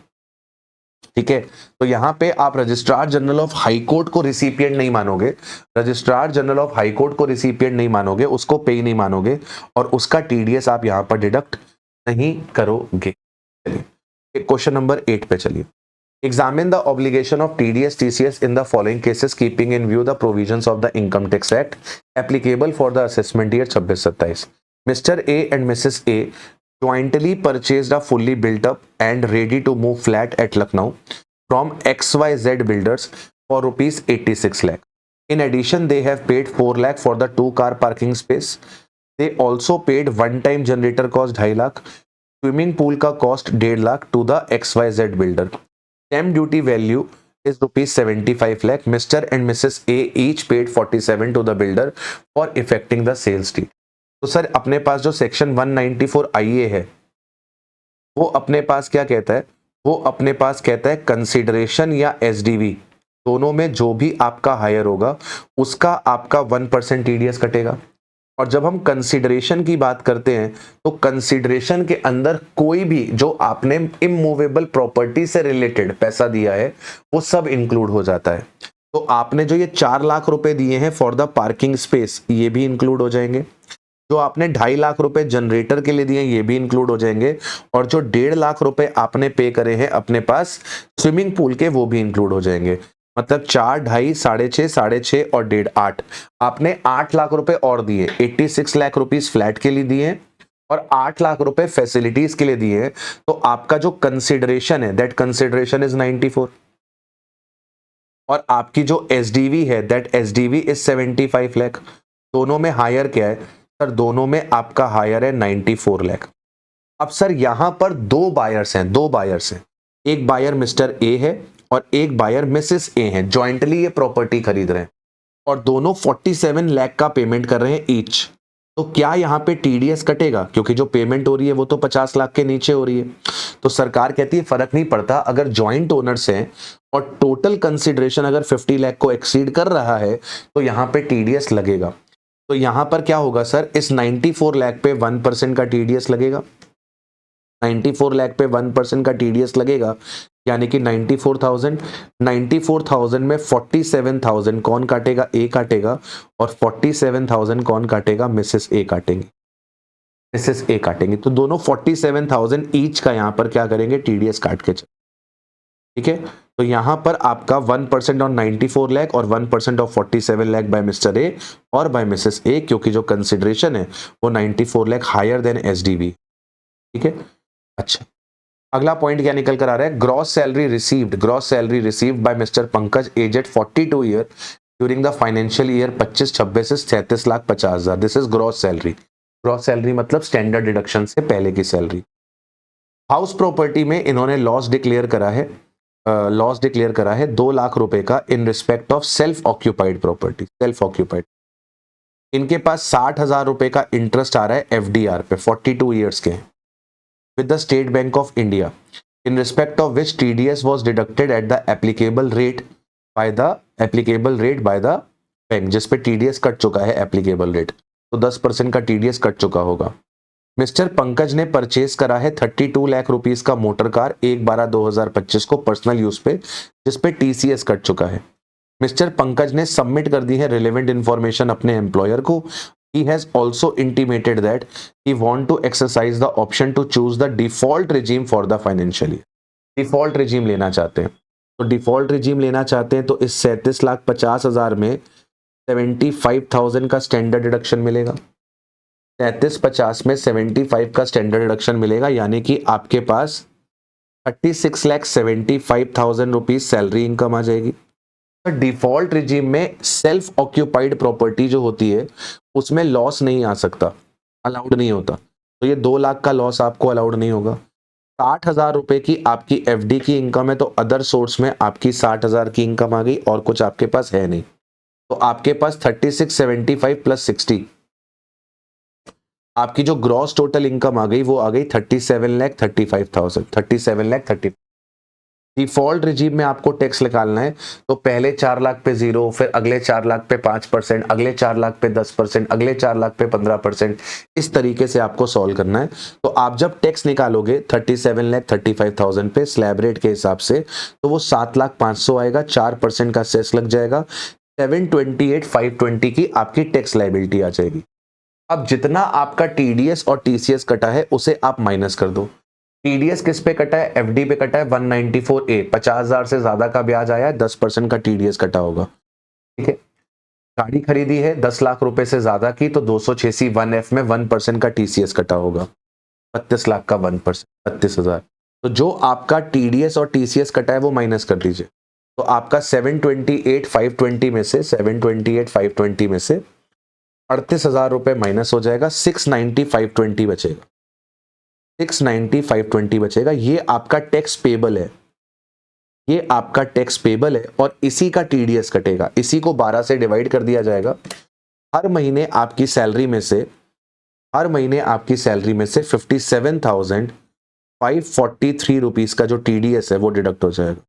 ठीक है। तो यहाँ पे आप registrar general of high court को रिसिपिएंट नहीं मानोगे, registrar general of high court को रिसिपिएंट नहीं मानोगे, उसको पे नहीं मानोगे और उसका टीडीएस आप यहाँ पर डिडक्ट नहीं करोगे। क्वेश्चन नंबर 8 पे चलिए। Examine the obligation of TDS TCS in the following cases keeping in view the provisions of the Income Tax Act applicable for the assessment year 26-27. Mr. A and Mrs. A jointly purchased a fully built up and ready to move flat at Lucknow from XYZ Builders for ₹86 lakh. In addition, they have paid 4 lakh for the 2-car parking space. They also paid one-time generator cost 2.5 lakh, swimming pool का cost 1.5 lakh to the XYZ builder. Stamp duty value is ₹75 lakh. Mr. and Mrs. A each paid 47 to the builder for effecting the sales deed. तो सर अपने पास जो सेक्शन 194IA है वो अपने पास क्या कहता है, वो अपने पास कहता है कंसिडरेशन या एसडीवी, दोनों में जो भी आपका हायर होगा उसका आपका 1% टीडीएस कटेगा। और जब हम कंसिडरेशन की बात करते हैं तो कंसिडरेशन के अंदर कोई भी जो आपने इमूवेबल प्रॉपर्टी से रिलेटेड पैसा दिया है वो सब इंक्लूड हो जाता है। तो आपने जो ये 4 लाख रुपए दिए हैं फॉर द पार्किंग स्पेस, ये भी इंक्लूड हो जाएंगे। जो आपने 2.5 लाख रुपए जनरेटर के लिए दिए ये भी इंक्लूड हो जाएंगे। और जो 1.5 लाख रुपए आपने पे करे हैं अपने पास स्विमिंग पूल के, वो भी इंक्लूड हो जाएंगे। मतलब 4, 2.5, 6.5, 6.5 और 1.5, 8। आपने 8 लाख रुपए और दिए, 86 लाख रुपीस फ्लैट के लिए दिए और 8 लाख रुपए फैसिलिटीज के लिए दिए। तो आपका जो कंसिडरेशन है दैट कंसिडरेशन इज 94 और आपकी जो एसडीवी है दैट एसडीवी इज 75 लाख। दोनों में हायर क्या है सर? दोनों में आपका हायर है 94 लाख। अब सर यहां पर दो बायर्स हैं, एक बायर मिस्टर ए है और एक बायर मिसेस ए है, जॉइंटली ये प्रॉपर्टी खरीद रहे हैं और दोनों 47 लाख का पेमेंट कर रहे हैं ईच। तो क्या यहाँ पे टीडीएस कटेगा? क्योंकि जो पेमेंट हो रही है वो तो 50 लाख के नीचे हो रही है। तो सरकार कहती है फर्क नहीं पड़ता, अगर जॉइंट ओनर्स हैं और टोटल कंसिडरेशन अगर 50 लाख को एक्सीड कर रहा है तो यहाँ पे टीडीएस लगेगा। तो यहां पर क्या होगा सर? इस 94 लाख पे 1% का टीडीएस लगेगा। 94 लाख पे 1% का टीडीएस लगेगा, यानी कि 94,000 में 47,000 कौन काटेगा? ए काटेगा। और 47,000 कौन काटेगा? मिसेस ए काटेंगे। तो दोनों 47,000 ईच का यहां पर क्या करेंगे? टीडीएस काट के चल। ठीक है, तो यहां पर आपका 1% ऑन 94 लाख और 1% of 47 lakh by Mr A और बाय मिसेस ए, क्योंकि जो कंसिडरेशन है वो 94 लाख हायर देन एसडीवी। ठीक है, अच्छा अगला पॉइंट क्या निकल कर आ रहा है? Gross salary received by Mr Pankaj aged 42 year during the financial year 25-26 से 37,50,000। This is gross salary. Gross salary मतलब स्टैंडर्ड डिडक्शन से पहले की सैलरी। हाउस प्रॉपर्टी में इन्होंने लॉस डिक्लेयर करा है 2 लाख रुपए का इन respect of self occupied property. इनके पास 60,000 रुपए का इंटरेस्ट आ रहा है एफडीआर पे, 42 ईयर्स के, with the state bank of India, in respect of which TDS was deducted at the applicable rate by the bank, जिस पे टीडीएस कट चुका है एप्लीकेबल रेट, तो 10% का टीडीएस कट चुका होगा। मिस्टर पंकज ने परचेज करा है 32 लाख रुपीस का मोटर कार 1/12/2025 को पर्सनल यूज पे, जिस पे टीसीएस कट चुका है। मिस्टर पंकज ने सबमिट कर दी है रिलेवेंट इंफॉर्मेशन अपने एम्प्लॉयर को। He has also intimated that he want to exercise the option to choose the default regime for the financial year. Default regime लेना चाहते हैं, तो डिफॉल्ट regime लेना चाहते हैं तो इस 37,50,000 में 75,000 का स्टैंडर्ड डिडक्शन मिलेगा। 37,50 में 75 का स्टैंडर्ड डिडक्शन मिलेगा, यानी कि आपके पास 36,75,000 रुपीज सैलरी इनकम आ जाएगी। डिफॉल्ट रिजीम में सेल्फ ऑक्यूपाइड प्रॉपर्टी जो होती है उसमें लॉस नहीं आ सकता, अलाउड नहीं होता। तो ये 2 लाख का लॉस आपको अलाउड नहीं होगा। 60,000 रुपए की आपकी एफडी की इनकम है, तो अदर सोर्स में आपकी 60,000 की इनकम आ गई और कुछ आपके पास है नहीं, तो आपके पास 3675 प्लस 60, आपकी जो ग्रॉस टोटल इनकम आ गई वो आ गई 37,35,000। डिफॉल्ट रिजीम में आपको टैक्स निकालना है, तो पहले 4 लाख पे 0, फिर अगले 4 लाख पे 5%, अगले 4 लाख पे 10%, अगले 4 लाख पे 15%, इस तरीके से आपको सॉल्व करना है। तो आप जब टैक्स निकालोगे 37,35,000 पे स्लैब रेट के हिसाब से, तो वो 7,500,000 आएगा, 4% का सेस लग जाएगा, 728,520 की आपकी टैक्स लायबिलिटी आ जाएगी। अब जितना आपका टीडीएस और टीसीएस कटा है उसे आप माइनस कर दो। टीडीएस किस पे कटा है? एफडी पे कटा है 194A, 50,000 से ज्यादा का ब्याज आया है, 10% का टीडीएस कटा होगा। ठीक है, गाड़ी खरीदी है 10 लाख रुपए से ज्यादा की, तो 286 1F में 1% का टीसीएस कटा होगा, 32 लाख का 1%, 32,000। तो जो आपका टीडीएस और टीसीएस कटा है वो माइनस कर दीजिए, तो आपका 728,520 में से 38,520 रुपए माइनस हो जाएगा, 690,520 बचेगा, 690,520 बचेगा। ये आपका टैक्स पेबल है, और इसी का टीडीएस कटेगा। इसी को 12 से डिवाइड कर दिया जाएगा। हर महीने आपकी सैलरी में से 57,000 543 रुपीज का जो TDS है वो डिडक्ट हो जाएगा।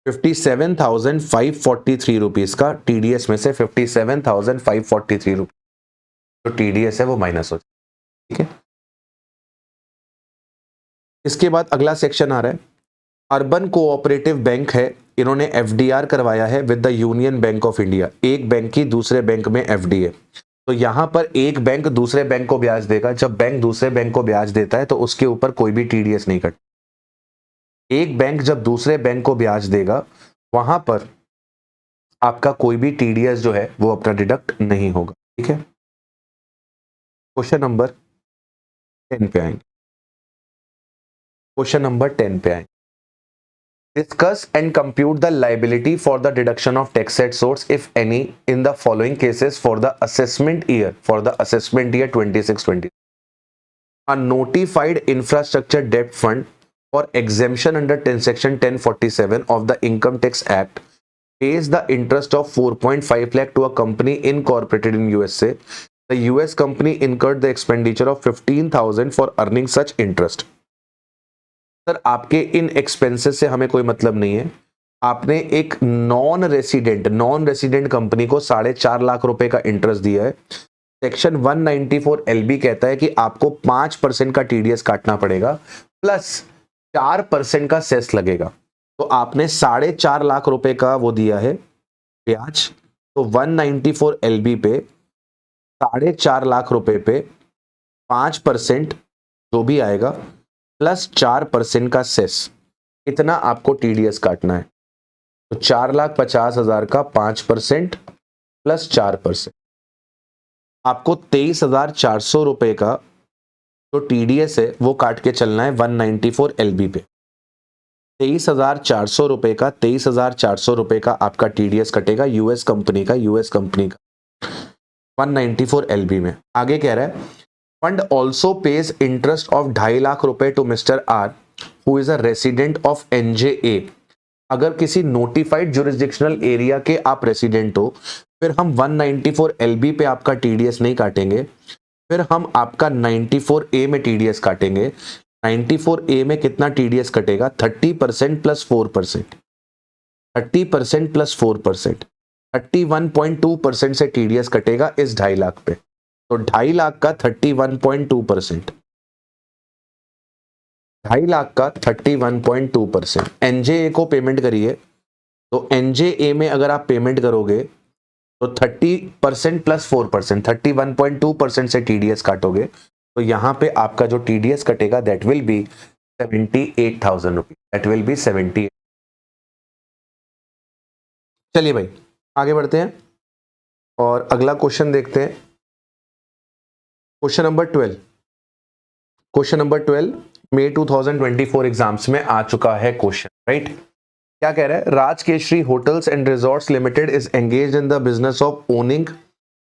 57,543 रुपीज का TDS में से 57,543 रुपीज जो TDS है वो माइनस हो जाएगा। ठीक है, इसके बाद अगला सेक्शन आ रहा है, अर्बन कोऑपरेटिव बैंक है, इन्होंने FDR करवाया है with the union bank of India. एक बैंक की दूसरे बैंक में FD है, तो यहां पर एक बैंक दूसरे बैंक को ब्याज देगा। जब बैंक दूसरे बैंक को ब्याज देता है तो उसके ऊपर कोई भी TDS नहीं कट। एक बैंक जब दूसरे बैंक को ब्याज देगा वहां पर आपका कोई भी TDS जो है वो अपना डिडक्ट नहीं होगा। ठीक है, क्वेश्चन नंबर 10 पे आएंगे। क्वेश्चन नंबर 10 पे आएंगे। Discuss and compute the liability for the deduction of tax at source, if any, in the following cases for the assessment year 26-20. A notified infrastructure debt fund for exemption under section 1047 of the Income Tax Act pays the interest of 4.5 lakh to a company incorporated in USA. The US company incurred the expenditure of 15,000 for earning such interest. Sir आपके इन एक्सपेंसेस से हमें कोई मतलब नहीं है। आपने एक नॉन रेसिडेंट कंपनी को 4.5 लाख रुपए का इंटरेस्ट दिया है। सेक्शन 194 LB कहता है कि आपको 5% का TDS काटना पड़ेगा प्लस 4% का सेस लगेगा। तो आपने 4.5 लाख रुपए का वो दिया है ब्याज, तो 194 LB पे 4.5 लाख रुपए पे 5% जो भी आएगा प्लस 4% का सेस, इतना आपको TDS काटना है। तो 4,50,000 का 5% प्लस 4%, आपको 23,400 रुपए का जो TDS है वो काट के चलना है 194 LB पे। 23,400 रुपए का 23,400 रुपए का आपका TDS कटेगा यूएस कंपनी का 194 LB में। आगे कह रहा है fund also pays interest of 2.5 lakh रुपए to mister R who is a resident of NJA। अगर किसी नोटिफाइड जुरिस्डिक्शनल एरिया के आप रेसिडेंट हो, फिर हम 194 LB पे आपका TDS नहीं काटेंगे, फिर हम आपका 94A में TDS काटेंगे। 94A में कितना TDS कटेगा? 30% प्लस 4%, 30% प्लस 4%, 31.2% से TDS कटेगा इस 2.5 लाख पे। तो 2.5 लाख का 31.2%, 2.5 लाख का 31.2% NJA को पेमेंट करिए। तो NJA में अगर आप पेमेंट करोगे तो 30% प्लस 4%, 31.2% से TDS काटोगे, तो यहां पे आपका जो TDS कटेगा that will be 78,000 rupees, that will be 78। चलिए भाई आगे बढ़ते हैं और अगला क्वेश्चन देखते हैं। क्वेश्चन नंबर 12, क्वेश्चन नंबर 12 मई 2024 एग्जाम्स में आ चुका है क्वेश्चन, राइट। क्या कह रहा है? Rajkeshari hotels and resorts limited is engaged in the business of owning,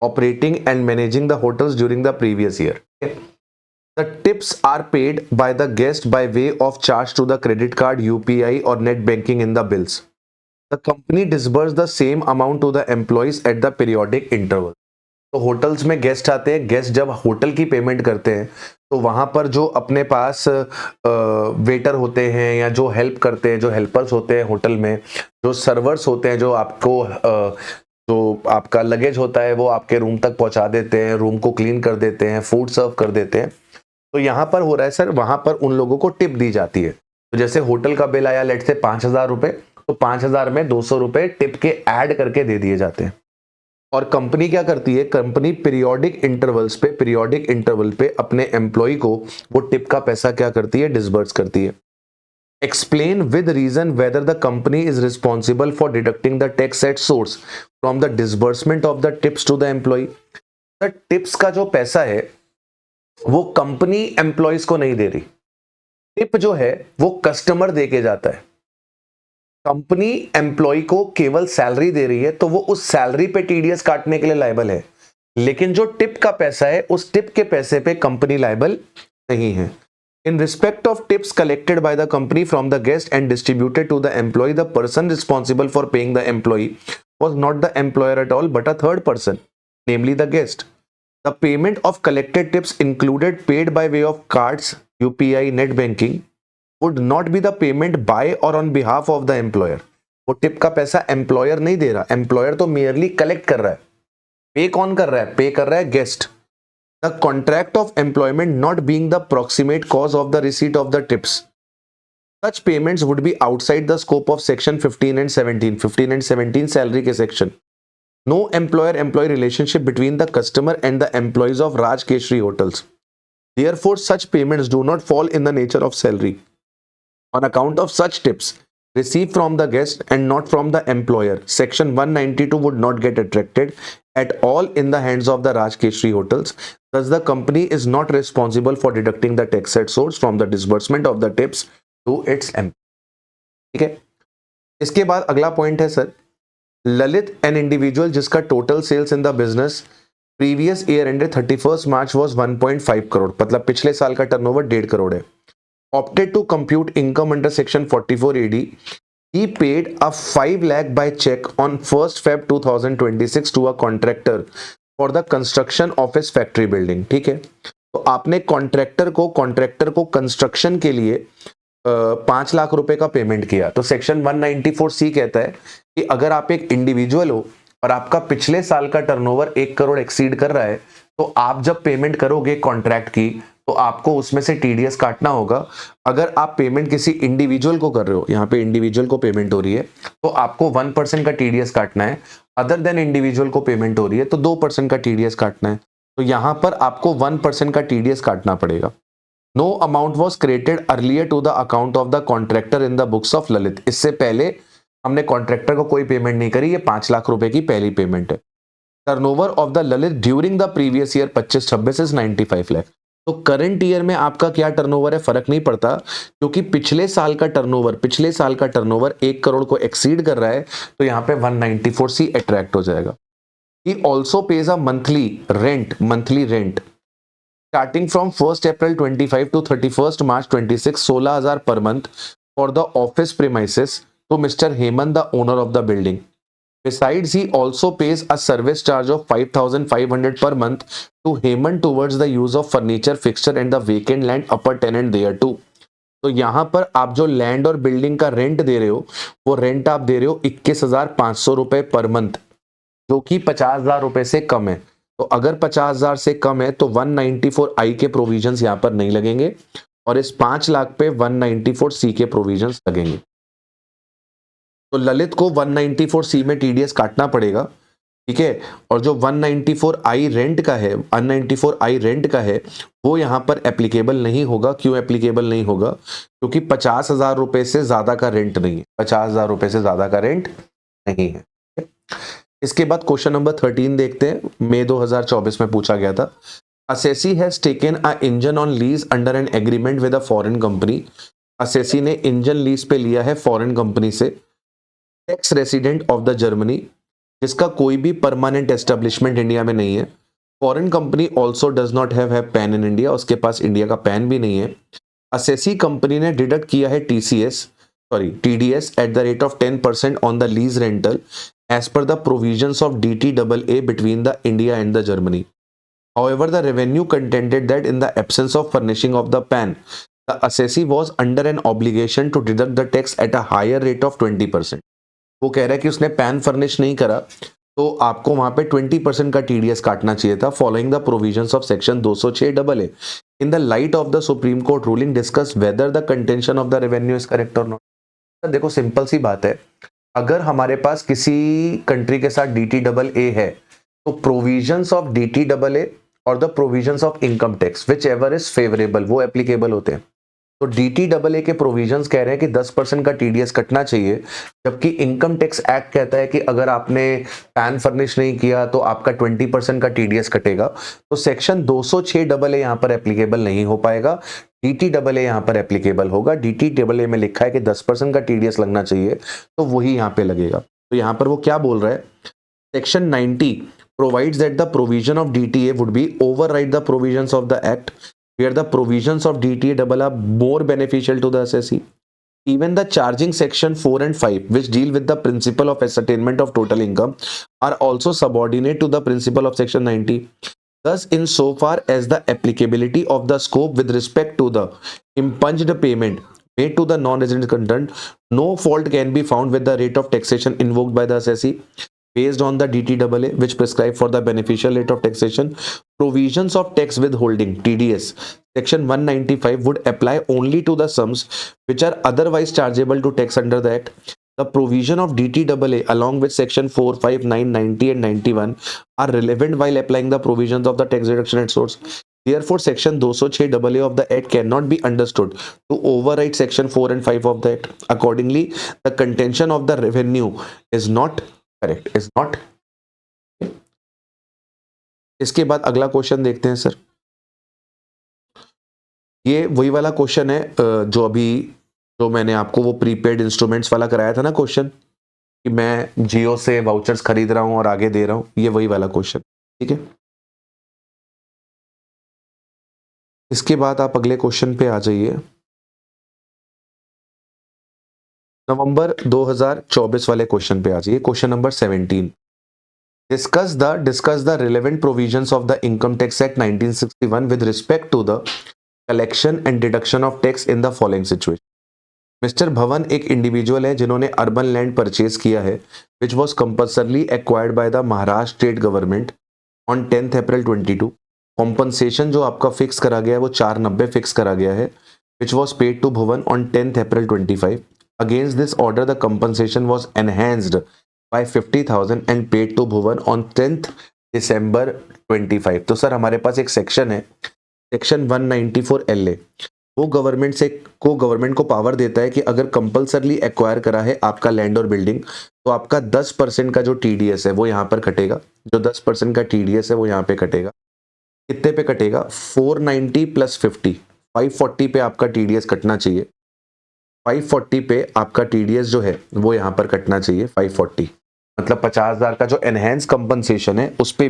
operating and managing the hotels during the previous year. The tips are paid by the guest by way of charge to the credit card, UPI or net banking in the bills. The company disbursed the same amount to the employees at the periodic interval. तो होटल्स में गेस्ट आते हैं, गेस्ट जब होटल की पेमेंट करते हैं तो वहां पर जो अपने पास वेटर होते हैं या जो हेल्प करते हैं, जो हेल्पर्स होते हैं होटल में, जो सर्वर्स होते हैं, जो आपको जो आपका लगेज होता है वो आपके रूम तक पहुंचा देते हैं, रूम को क्लीन कर देते हैं, फूड सर्व कर देते हैं। तो यहां पर हो रहा है सर, वहां पर उन लोगों को टिप दी जाती है। तो जैसे होटल का बिल आया लेट से 5,000 रुपए, तो 5,000 में 200 रुपए टिप के ऐड करके दे दिए जाते हैं। और कंपनी क्या करती है? कंपनी पीरियोडिक इंटरवल पे अपने एम्प्लॉय को वो टिप का पैसा क्या करती है? डिसबर्स करती है। Explain with reason whether the company is responsible for deducting the tax at source from the disbursement of the tips to the employee. The tips का जो पैसा है वो कंपनी एम्प्लॉयज को नहीं दे रही, टिप जो है वो कस्टमर दे के जाता है। कंपनी एम्प्लॉय को केवल सैलरी दे रही है तो वो उस सैलरी पे TDS काटने के लिए लायबल है, लेकिन जो टिप का पैसा है उस टिप के पैसे पे कंपनी लायबल नहीं है। In respect of tips collected by the company from the guest and distributed to the employee, the person responsible for paying the employee was not the employer at all but a third person, namely the guest. The payment of collected tips included paid by way of cards, UPI, net banking would not be the payment by or on behalf of the employer. वो टिप का पैसा एम्प्लॉयर नहीं दे रहा, एम्प्लॉयर तो मेयरली कलेक्ट कर रहा है. पे कौन कर रहा है? पे कर रहा है guest. The contract of employment not being the proximate cause of the receipt of the tips. Such payments would be outside the scope of section 15 and 17. 15 and 17 salary के section. No employer-employee relationship between the customer and the employees of Raj Keshri hotels. Therefore, such payments do not fall in the nature of salary. On account of such tips received from the guest and not from the employer, section 192 would not get attracted at all in the hands of the Raj Keshri hotels. Thus, the company is not responsible for deducting the tax at source from the disbursement of the tips to its employees. ठीक है. इसके बाद अगला पॉइंट है सर, ललित एन इंडिविजुअल जिसका total sales in the business previous year ended 31 March was 1.5 crore, मतलब पिछले साल का टर्नओवर 1.5 करोड़ है. Opted to compute income under section 44 AD, he paid a 5 lakh by check on 1st Feb 2026 to a contractor for the construction of his factory building. ठीक है, तो आपने कॉन्ट्रैक्टर को कंस्ट्रक्शन के लिए 5 लाख रुपए का पेमेंट किया. तो सेक्शन 194C कहता है कि अगर आप एक इंडिविजुअल हो और आपका पिछले साल का टर्नओवर 1 करोड़ एक्सीड कर रहा है, तो आप जब पेमेंट करोगे कॉन्ट्रैक्ट की, तो आपको उसमें से टीडीएस काटना होगा. अगर आप पेमेंट किसी इंडिविजुअल को कर रहे हो, यहाँ पे इंडिविजुअल को पेमेंट हो रही है, तो आपको 1% का टीडीएस काटना है. अदर देन इंडिविजुअल को पेमेंट हो रही है तो 2% का टीडीएस काटना है. तो यहाँ पर आपको 1% का टीडीएस काटना पड़ेगा. No amount was created earlier to the account of the contractor in the books of Lalit. इससे पहले हमने कॉन्ट्रैक्टर को कोई पेमेंट नहीं करी, ये 5 लाख रुपए की पहली पेमेंट है. Turnover of the Lalit during the previous year 25-26 is 95 lakh. तो करंट ईयर में आपका क्या टर्नओवर है फर्क नहीं पड़ता, क्योंकि पिछले साल का टर्नओवर 1 करोड़ को एक्सीड कर रहा है, तो यहाँ पे 194C अट्रैक्ट हो जाएगा. He also pays a monthly rent starting from 1st April 25 to 31st March 26, 16,000 per month for the office premises to Mr. Hemant, the owner of the building. Besides, he also pays a service charge of 5,500 per month to Hemant towards the use of furniture, fixture and the vacant land upper tenant there too. तो यहाँ पर आप जो लैंड और बिल्डिंग का रेंट दे रहे हो, वो रेंट आप दे रहे हो 21,500 रुपए पर मंथ, जो कि 50,000 रुपए से कम है. तो अगर 50,000 से कम है तो 194I के प्रोविजंस यहाँ पर नहीं लगेंगे और इस 5 लाख पे 194C के प्रोविजंस लगेंगे. तो ललित को 194C में टीडीएस काटना पड़ेगा. ठीक है, और जो 194I रेंट का है वो यहाँ पर एप्लीकेबल नहीं होगा. क्यों एप्लीकेबल नहीं होगा? क्योंकि 50,000 रुपए से ज्यादा का रेंट नहीं है. 50,000 रुपए से ज्यादा का रेंट नहीं है. इसके बाद क्वेश्चन नंबर 13 देखते हैं. मई 2024 में पूछा गया था. Assessee has taken a engine on lease under N agreement with a foreign company. Assessee ने इंजन लीज पे लिया है फॉरेन कंपनी से, tax resident of the Germany, जिसका कोई भी परमानेंट एस्टेब्लिशमेंट इंडिया में नहीं है. Foreign company also does not have pan in India, उसके पास इंडिया का पैन भी नहीं है. असेसी कंपनी ने डिडक्ट किया है TDS at the rate of 10% on the lease rental as per the provisions of DTAA between the India and the Germany. However, the revenue contended that in the absence of furnishing of the PAN, the assessee was under an obligation to deduct the tax at a higher rate of 20%. वो कह रहा है कि उसने पैन फर्निश नहीं करा तो आपको वहां पे 20% का टीडीएस काटना चाहिए था, following the provisions of section 206AA. In the light of the supreme court ruling discuss whether the contention of the revenue is correct और नॉट. देखो सिंपल सी बात है, अगर हमारे पास किसी कंट्री के साथ DTAA है तो प्रोविजंस ऑफ DTAA और the provisions of income tax which ever is favourable वो एप्लीकेबल होते हैं. तो DTAA के प्रोविजंस कह रहे हैं कि 10% का टीडीएस कटना चाहिए, जबकि इनकम टैक्स एक्ट कहता है कि अगर आपने पैन फर्निश नहीं किया तो आपका 20% का टीडीएस कटेगा. तो सेक्शन 206AA यहाँ पर एप्लीकेबल नहीं हो पाएगा, DTAA यहाँ पर एप्लीकेबल होगा. DTAA में लिखा है कि 10% का टीडीएस लगना चाहिए, तो वही यहाँ पे लगेगा. तो यहाँ पर वो क्या बोल रहा है, section 90 provides that the provision of DTA would be override the provisions of the act where the provisions of DTA are more beneficial to the assessee. Even the charging section 4 and 5 which deal with the principle of ascertainment of total income are also subordinate to the principle of section 90. Thus, in so far as the applicability of the scope with respect to the impunged payment made to the non-resident content, no fault can be found with the rate of taxation invoked by the assessee based on the DTAA, which prescribe for the beneficial rate of taxation. Provisions of tax withholding (TDS) Section 195 would apply only to the sums which are otherwise chargeable to tax under the Act. The provision of DTAA along with Section 4, 5, 9, 90 and 91 are relevant while applying the provisions of the tax reduction at source. Therefore, Section 206AA of the Act cannot be understood to override Section 4 and 5 of the Act. Accordingly, the contention of the revenue is not correct, is not. इसके बाद अगला क्वेश्चन देखते हैं सर। ये वही वाला क्वेश्चन है जो मैंने आपको वो प्रीपेड इंस्ट्रूमेंट्स वाला कराया था ना क्वेश्चन, कि मैं जियो से वाउचर्स खरीद रहा हूं और आगे दे रहा हूं, ये वही वाला क्वेश्चन, ठीक है। इसके बाद आप अगले क्वेश्चन पे आ जाइए। नवंबर 2024 वाले क्वेश्चन पे आ जाइए, question number 17। Discuss the relevant provisions of the Income Tax Act 1961 with respect to the collection and deduction of tax in the following situation. Mister भवन एक इंडिविजुअल है जिन्होंने अर्बन लैंड परचेज किया है which was compulsorily acquired by the Maharashtra state government on 10 April 22। Compensation जो आपका फिक्स करा गया है वो 490 फिक्स करा गया है विच वॉज पेड टू भवन on 10 April 25। Against this order the compensation was enhanced by 50,000 and paid to Bhuvan on 10th December 25। तो सर हमारे पास एक सेक्शन है, सेक्शन 194 LA, वो गवर्नमेंट को पावर देता है कि अगर कंपल्सरली एक्वायर करा है आपका लैंड और बिल्डिंग, तो आपका 10% का जो TDS है वो यहाँ पर कटेगा। जो 10% का TDS है वो यहाँ पे कटेगा। कितने पे कटेगा? 490 प्लस 50, 540 पे आपका TDS कटना चाहिए। 540 पे आपका TDS जो है वो यहाँ पर कटना चाहिए 540, मतलब 50,000 का जो एनहेंस कंपनसेशन है उस पे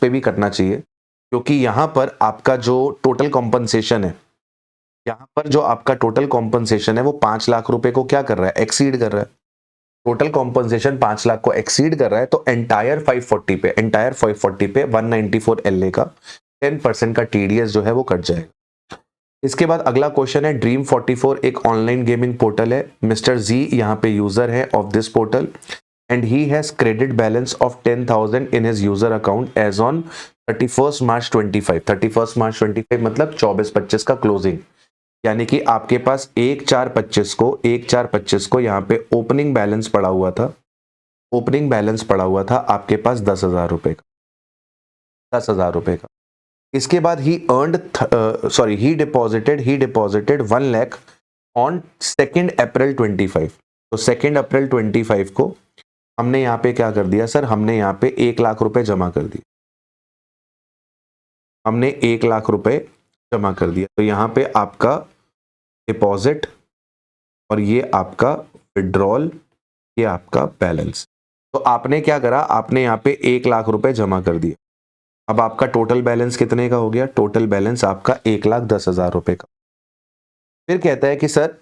भी कटना चाहिए, क्योंकि यहाँ पर आपका जो टोटल कॉम्पनसेशन है, यहाँ पर जो आपका टोटल कॉम्पनसेशन है वो 5 लाख रुपए को क्या कर रहा है? एक्सीड कर रहा है। टोटल कॉम्पनसेशन 5 लाख को एक्सीड कर रहा है, तो एंटायर 540 पे 194 LA का 10% का TDS जो है वो कट जाएगा। इसके बाद अगला क्वेश्चन है, ड्रीम 44 एक ऑनलाइन गेमिंग पोर्टल है। मिस्टर जी यहाँ पे यूजर है of this portal and he has credit balance of 10,000 in his user account as on 31st March 25। 31st March 25 मतलब 24-25 का क्लोजिंग, यानी कि आपके पास 1/4/25 को यहाँ पे ओपनिंग बैलेंस पड़ा हुआ था। ओपनिंग बैलेंस पड़ा हुआ था आपके पास 10,000 रुपए का, 10,000 रुपए का। इसके बाद he deposited 1 lakh on 2nd April 25। तो 2nd April 25 को हमने यहाँ पे क्या कर दिया सर? हमने यहाँ पे 1 लाख रुपए जमा कर दिए। हमने 1 लाख रुपए जमा कर दिया। तो यहाँ पे आपका डिपॉजिट और ये आपका विड्रॉल, ये आपका बैलेंस। तो आपने क्या करा? आपने यहाँ पे 1 लाख रुपए जमा कर दिया। अब आपका टोटल बैलेंस कितने का हो गया? टोटल बैलेंस आपका 1,10,000 रुपए का। फिर कहता है कि सर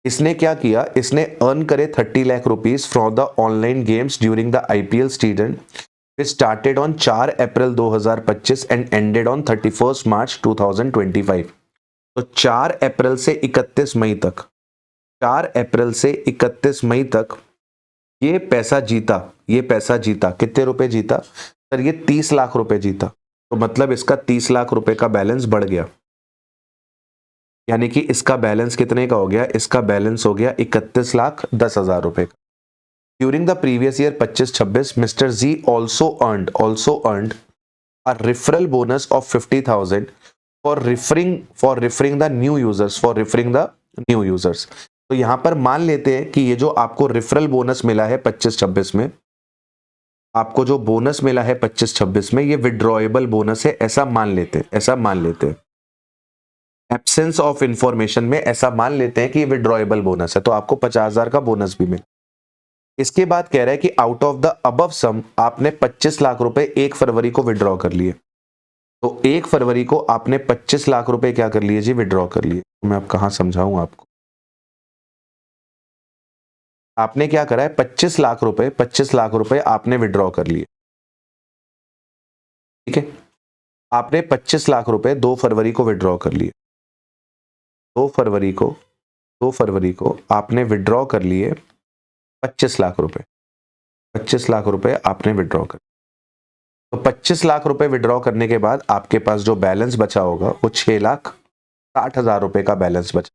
इसने क्या किया? इसने अर्न करे 30 lakh rupees from the online games during the IPL season which started on 4 April 2025 and ended on 31st March 2025। तो 4 अप्रैल से 31 मई तक, 4 अप्रैल से 31 मई तक ये पैसा जीता। कितने रुपए जीता सर? ये 30 लाख रुपए जीता। तो मतलब इसका 30 लाख रुपए का बैलेंस बढ़ गया, यानी कि इसका बैलेंस कितने का हो गया? इसका बैलेंस हो गया 31,10,000 रुपए का। During the previous year 25-26 mister G also earned a referral bonus of 50,000 for referring the new users. तो यहां पर मान लेते हैं कि ये जो आपको रेफरल बोनस मिला है 25-26 में, आपको जो बोनस मिला है 25-26 में, ये विड्रॉएबल बोनस है, ऐसा मान लेते हैं। एब्सेंस ऑफ इंफॉर्मेशन में ऐसा मान लेते हैं कि ये विड्रॉएबल बोनस है, तो आपको 50,000 का बोनस भी मिला। इसके बाद कह रहा है कि आउट ऑफ द अबव सम आपने 25 लाख रुपए 1 फरवरी को विड्रॉ कर लिए। तो 1 फरवरी को आपने 25 लाख रुपए क्या कर लिए जी? विड्रॉ कर लिए। तो मैं अब कहां समझाऊं आपको? आपने क्या करा है? 25 लाख रुपए आपने विड्रॉ कर लिए, ठीक है। आपने 25 लाख रुपए 2 फरवरी को विड्रॉ कर लिए। 2 फरवरी को 2 फरवरी को आपने विड्रॉ कर लिए 25 लाख रुपए। 25 लाख रुपए आपने विड्रॉ कर, तो 25 लाख रुपए विड्रॉ करने के बाद आपके पास जो बैलेंस बचा होगा वो 6,60,000 रुपए का बैलेंस बचा।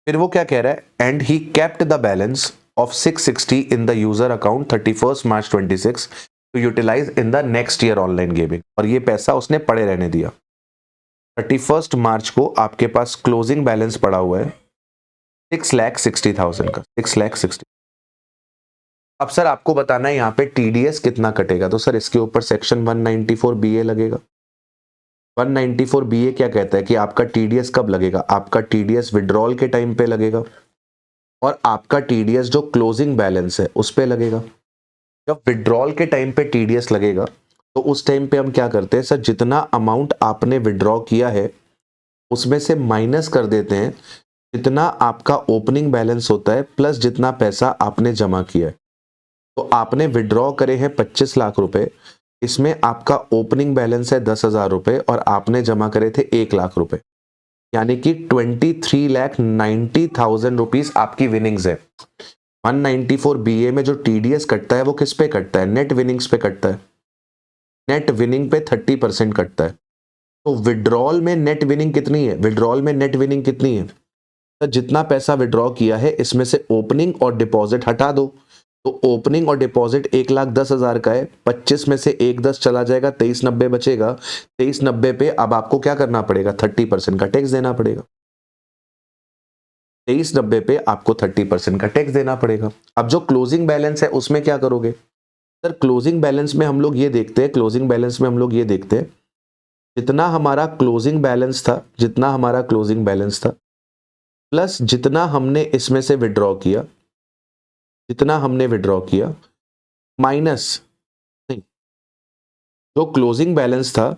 फिर वो क्या कह रहा है, and he kept the balance of 660 in the user account 31 March 26 to utilise in the next year online gaming. और ये पैसा उसने पड़े रहने दिया। 31 मार्च को आपके पास क्लोजिंग बैलेंस पड़ा हुआ है 6,60,000 का, 6,60,000। अब सर आपको बताना है यहाँ पे टीडीएस कितना कटेगा, तो सर इसके ऊपर सेक्शन 194 बीए लगेगा। 194 बीए क्या कहता है कि आपका टीडीएस कब लगेगा, आपका टीडीएस विड्रॉल के टाइम पे लगेगा और आपका टीडीएस जो क्लोजिंग बैलेंस है उस पे लगेगा। जब विड्रॉल के टाइम पे टीडीएस लगेगा तो उस टाइम पे हम क्या करते हैं सर, जितना अमाउंट आपने विड्रॉ किया है उसमें से माइनस कर देते हैं जितना आपका ओपनिंग बैलेंस होता है प्लस जितना पैसा आपने जमा किया है। तो आपने विड्रॉ करे हैं 25 लाख रुपए, इसमें आपका ओपनिंग बैलेंस है 10,000 रुपए और आपने जमा करे थे 1 लाख रुपए, यानी कि 23,90,000 रुपीज आपकी विनिंग्स है। 194 बीए में जो टीडीएस कटता है वो किस पे कटता है, नेट विनिंग्स पे कटता है। नेट विनिंग पे 30% कटता है। तो विड्रॉल में नेट विनिंग कितनी है, विड्रॉल में नेट विनिंग कितनी है, तो जितना पैसा विड्रॉ किया है इसमें से ओपनिंग और डिपॉजिट हटा दो। तो ओपनिंग और डिपॉजिट 1,10,000 का है, 25 में से 1,10 चला जाएगा, 23,90 बचेगा। 23,90 पे अब आपको क्या करना पड़ेगा, 30% का टैक्स देना पड़ेगा। 23,90 पे आपको 30% का टैक्स देना पड़ेगा। अब जो क्लोजिंग बैलेंस है उसमें क्या करोगे सर, क्लोजिंग बैलेंस में हम लोग ये देखते हैं, क्लोजिंग बैलेंस में हम लोग ये देखते हैं जितना हमारा क्लोजिंग बैलेंस था, जितना हमारा क्लोजिंग बैलेंस था प्लस जितना हमने इसमें से विड्रॉ किया, जितना हमने विड्रॉ किया माइनस, नहीं, जो क्लोजिंग बैलेंस था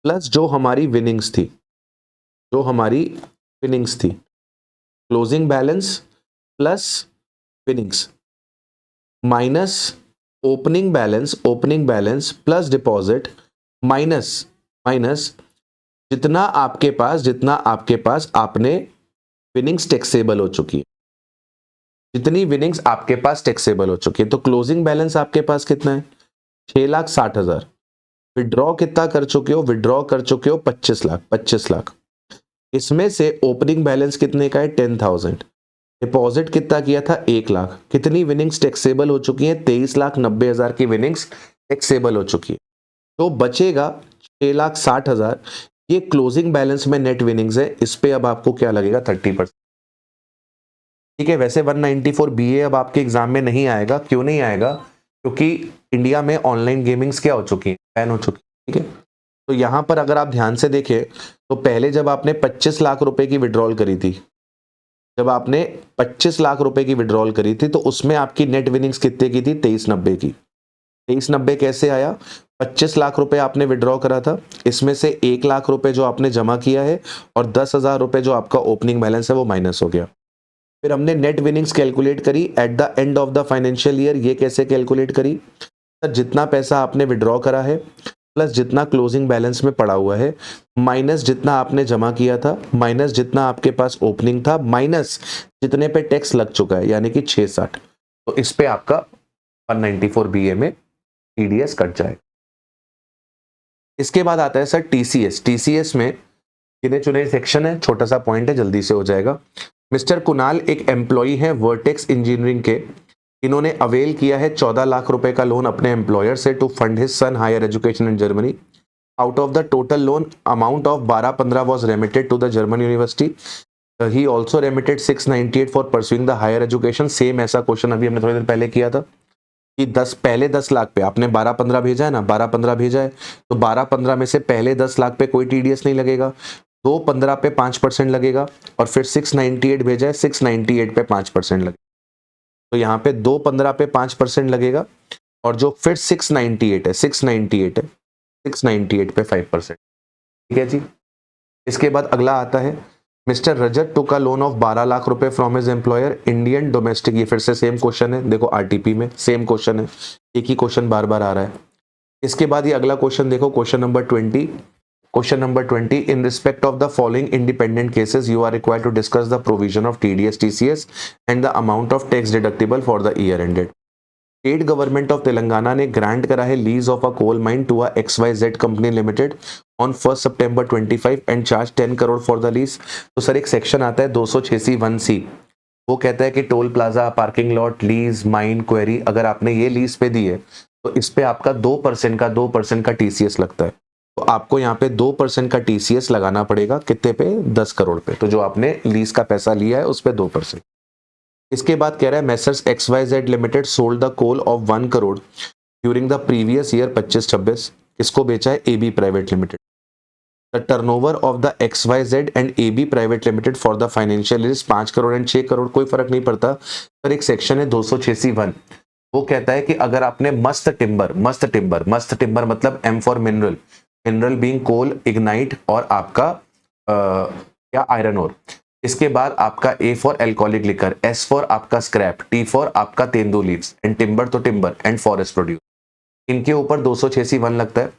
प्लस जो हमारी विनिंग्स थी, जो हमारी विनिंग्स थी, closing balance plus winnings minus opening balance, opening balance plus deposit minus minus जितना आपके पास, जितना आपके पास आपने विनिंग्स टैक्सेबल हो चुकी है, जितनी विनिंग्स आपके पास टैक्सेबल हो चुकी है। तो क्लोजिंग बैलेंस आपके पास कितना है, 6,60,000। विड्रॉ कितना कर चुके हो, विड्रॉ कर चुके हो 25 लाख, 25 लाख। इसमें से ओपनिंग बैलेंस कितने का है, 10,000। डिपॉजिट कितना किया था, 1 लाख। कितनी विनिंग्स टैक्सेबल हो चुकी है, 23,90,000 की विनिंग्स टैक्सेबल हो चुकी है। तो बचेगा 6,60,000। ये क्लोजिंग बैलेंस में नेट विनिंग्स है, इस पे अब आपको क्या लगेगा, 30%। ठीक है, वैसे 194 बीए अब आपके एग्जाम में नहीं आएगा। क्यों नहीं आएगा, क्योंकि इंडिया में ऑनलाइन गेमिंग्स क्या हो चुकी है, बैन हो चुकी है। ठीक है, तो यहां पर अगर आप ध्यान से देखें तो पहले जब आपने 25 लाख रुपए की विड्रॉल करी थी, जब आपने 25 लाख रुपए की विड्रॉल करी थी तो उसमें आपकी नेट विनिंग्स कितने की थी, 23,90 की। 23,90 कैसे आया, 25 लाख रुपए आपने विड्रॉ करा था, इसमें से 1 लाख रुपए जो आपने जमा किया है और 10,000 रुपए जो आपका ओपनिंग बैलेंस है वो माइनस हो गया। फिर हमने नेट विनिंग्स कैलकुलेट करी at the end of the financial year. ये कैसे कैलकुलेट करी सर, जितना पैसा आपने विड्रॉ करा है प्लस जितना क्लोजिंग बैलेंस में पड़ा हुआ है माइनस जितना आपने जमा किया था माइनस जितना आपके पास ओपनिंग था माइनस जितने पे टैक्स लग चुका है, यानी कि 660। तो इस पे आपका 194 बीए में टीडीएस कट जाएगा। इसके बाद आता है सर टीसीएस। टीसीएस में गिने चुने सेक्शन है, छोटा सा पॉइंट है, जल्दी से हो जाएगा। मिस्टर कुणाल एक एम्प्लॉई है वर्टेक्स इंजीनियरिंग के। इन्होंने अवेल किया है 14 लाख रुपए का लोन अपने एम्प्लॉयर से to fund his son higher education in Germany. Out of the total loan amount of 12-15 was remitted to the German university. He also remitted 698 for pursuing the higher education. Same ऐसा क्वेश्चन अभी हमने थोड़ी देर पहले किया था कि 10 लाख पे आपने 12-15 भेजा है ना, 12-15 भेजा है तो 12-15 में से पहले 10 लाख पे कोई टीडीएस नहीं लगेगा, 2-15 पे 5% लगेगा और फिर 698 भेजा है, 698 पे 5% लगेगा। तो यहाँ पे 2-15 पे 5% लगेगा और जो फिर 698 है, 698 पे 5%। ठीक है जी। इसके बाद अगला आता है mister Rajat took a loan of 12 lakh रुपए from his employer Indian domestic. ये फिर से सेम क्वेश्चन है, देखो आरटीपी में सेम क्वेश्चन है, एक ही क्वेश्चन बार बार आ रहा है। इसके बाद ये अगला क्वेश्चन देखो, question number 20। Question number 20. In respect of the following independent cases, you are required to discuss the provision of TDS, TCS and the amount of tax deductible for the year ended. State government of Telangana ने ग्रांट करा है lease of a coal mine to a XYZ company limited on 1 सितंबर 25 and charge 10 crore for the lease. तो सर एक सेक्शन आता है 286(1)(c, वो कहता है कि toll plaza, parking lot, lease, mine, quarry, अगर आपने ये लीज पे दी है तो इस पे आपका 2% का TCS लगता है। तो आपको यहाँ पे 2% का TCS लगाना पड़ेगा, कितने पे? 10 करोड़ पे। तो जो आपने लीज का पैसा लिया है उस पे 2%। इसके बाद कह रहा है Messrs XYZ limited sold the coal of 1 crore during the previous year 25-26। किसको बेचा है? AB private limited. The turnover of the XYZ and AB private limited for the financial year 5 crore and 6 crore, कोई फर्क नहीं पड़ता। पर एक सेक्शन है 286(1), वो कहता है कि अगर आपने मस्त टिम्बर मतलब M for mineral, mineral being coal, lignite और आपका क्या आयरन ओर, इसके बाद आपका A for alcoholic liquor, S for आपका स्क्रैप, T फॉर आपका तेंदू लीव्स एंड टिम्बर तो टिम्बर एंड फॉरेस्ट प्रोड्यूस, इनके ऊपर 286(1) लगता है।